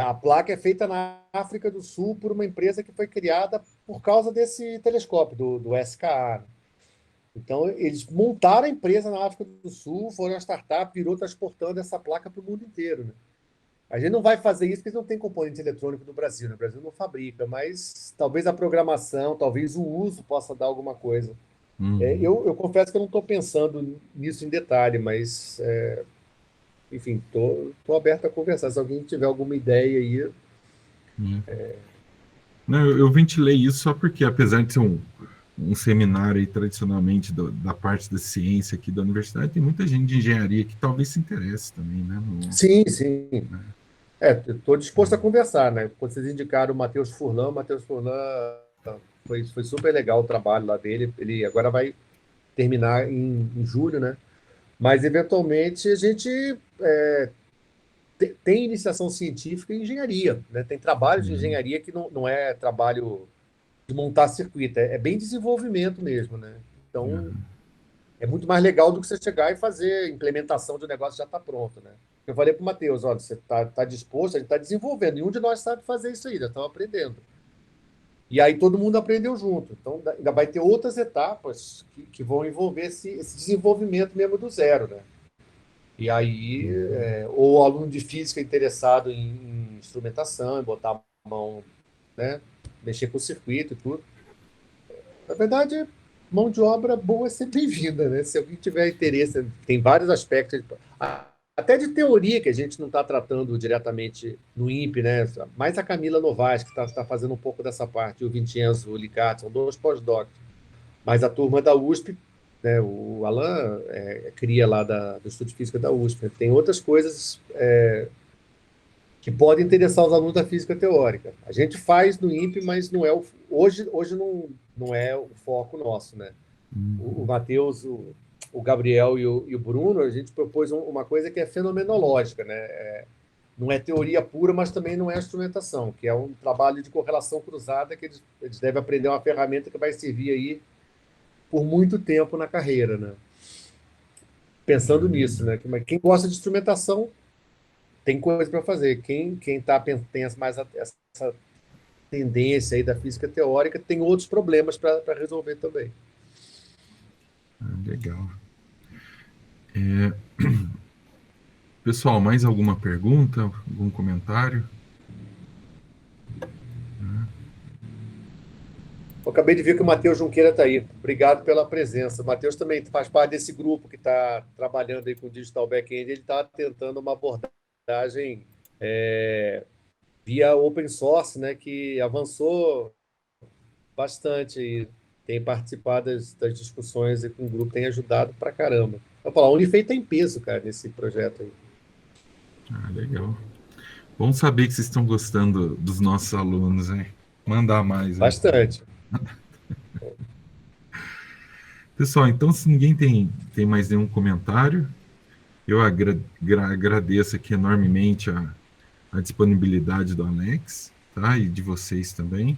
[SPEAKER 2] a placa é feita na África do Sul por uma empresa que foi criada por causa desse telescópio, do SKA. Então, eles montaram a empresa na África do Sul, foram uma startup, virou transportando essa placa para o mundo inteiro, né? A gente não vai fazer isso porque não tem componente eletrônico no Brasil, né? O Brasil não fabrica, mas talvez a programação, talvez o uso possa dar alguma coisa. Eu confesso que eu não estou pensando nisso em detalhe, mas, enfim, estou aberto a conversar. Se alguém tiver alguma ideia aí.
[SPEAKER 1] Não, eu ventilei isso só porque, apesar de ser um seminário aí, tradicionalmente da parte da ciência aqui da universidade, tem muita gente de engenharia que talvez se interesse também, né?
[SPEAKER 2] Sim, sim. Estou disposto a conversar, né? Quando vocês indicaram o Matheus Furlan foi super legal o trabalho lá dele. Ele agora vai terminar em julho, né? Mas, eventualmente, a gente tem iniciação científica em engenharia, né? Tem trabalho de engenharia que não é trabalho de montar circuito, é bem desenvolvimento mesmo, né? Então, é muito mais legal do que você chegar e fazer implementação de um negócio que já está pronto, né? Eu falei para o Matheus, olha, você está disposto, a gente está desenvolvendo, nenhum de nós sabe fazer isso aí, já estamos aprendendo. E aí todo mundo aprendeu junto. Então, ainda vai ter outras etapas que vão envolver esse desenvolvimento mesmo do zero, né? E aí, ou o aluno de física interessado em instrumentação, em botar a mão, né? Mexer com o circuito e tudo. Na verdade, mão de obra boa é sempre bem-vinda, né? Se alguém tiver interesse, tem vários aspectos, até de teoria que a gente não está tratando diretamente no INPE, né? Mais a Camila Novaes, que está fazendo um pouco dessa parte, e o Vincenzo Licati, são dois pós-docs. Mas a turma da USP, né? O Alan cria lá do Instituto de Física da USP. Tem outras coisas que podem interessar os alunos da física teórica. A gente faz no INPE, mas não é hoje não é o foco nosso, né? O Matheus, o Gabriel e o Bruno, a gente propôs uma coisa que é fenomenológica, né? Não é teoria pura, mas também não é instrumentação, que é um trabalho de correlação cruzada que eles devem aprender uma ferramenta que vai servir aí por muito tempo na carreira, né? Pensando nisso, né? Quem gosta de instrumentação tem coisa para fazer. Quem tem mais essa tendência aí da física teórica tem outros problemas para resolver também.
[SPEAKER 1] Legal. Pessoal, mais alguma pergunta? Algum comentário?
[SPEAKER 2] Eu acabei de ver que o Matheus Junqueira está aí. Obrigado pela presença. O Matheus também faz parte desse grupo que está trabalhando aí com o Digital Backend. Ele está tentando uma abordagem via open source, né, que avançou bastante e tem participado das discussões com o grupo, tem ajudado pra caramba. Eu falar, a Unifei tem peso, cara, nesse projeto aí.
[SPEAKER 1] Legal. Bom saber que vocês estão gostando dos nossos alunos, hein? Mandar mais.
[SPEAKER 2] Bastante.
[SPEAKER 1] Pessoal, então se ninguém tem mais nenhum comentário, eu agradeço aqui enormemente a disponibilidade do Alex, tá? E de vocês também.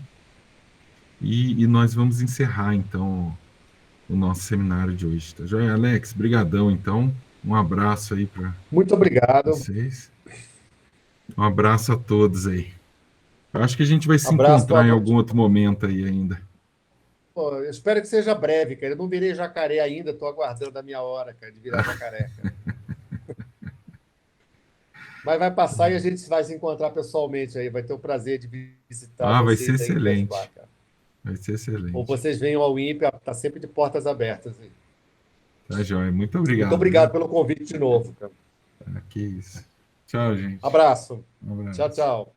[SPEAKER 1] E nós vamos encerrar, então, o nosso seminário de hoje, tá joia? Alex, brigadão, então. Um abraço aí para
[SPEAKER 2] Muito obrigado.
[SPEAKER 1] vocês. Um abraço a todos aí. Eu acho que a gente vai se encontrar em algum outro momento aí ainda.
[SPEAKER 2] Pô, eu espero que seja breve, cara. Eu não virei jacaré ainda, estou aguardando a minha hora, cara, de virar jacaré, cara. Mas vai passar e a gente vai se encontrar pessoalmente aí. Vai ter o prazer de visitar
[SPEAKER 1] vai
[SPEAKER 2] vocês
[SPEAKER 1] ser
[SPEAKER 2] aí em
[SPEAKER 1] excelente.
[SPEAKER 2] Cuiabá, cara.
[SPEAKER 1] Vai ser excelente.
[SPEAKER 2] Ou vocês venham ao INPE, está sempre de portas abertas aí.
[SPEAKER 1] Tá, joia. Muito obrigado.
[SPEAKER 2] Muito obrigado pelo convite de novo, cara.
[SPEAKER 1] Que isso. Tchau, gente.
[SPEAKER 2] Abraço.
[SPEAKER 1] Um abraço.
[SPEAKER 2] Tchau, tchau.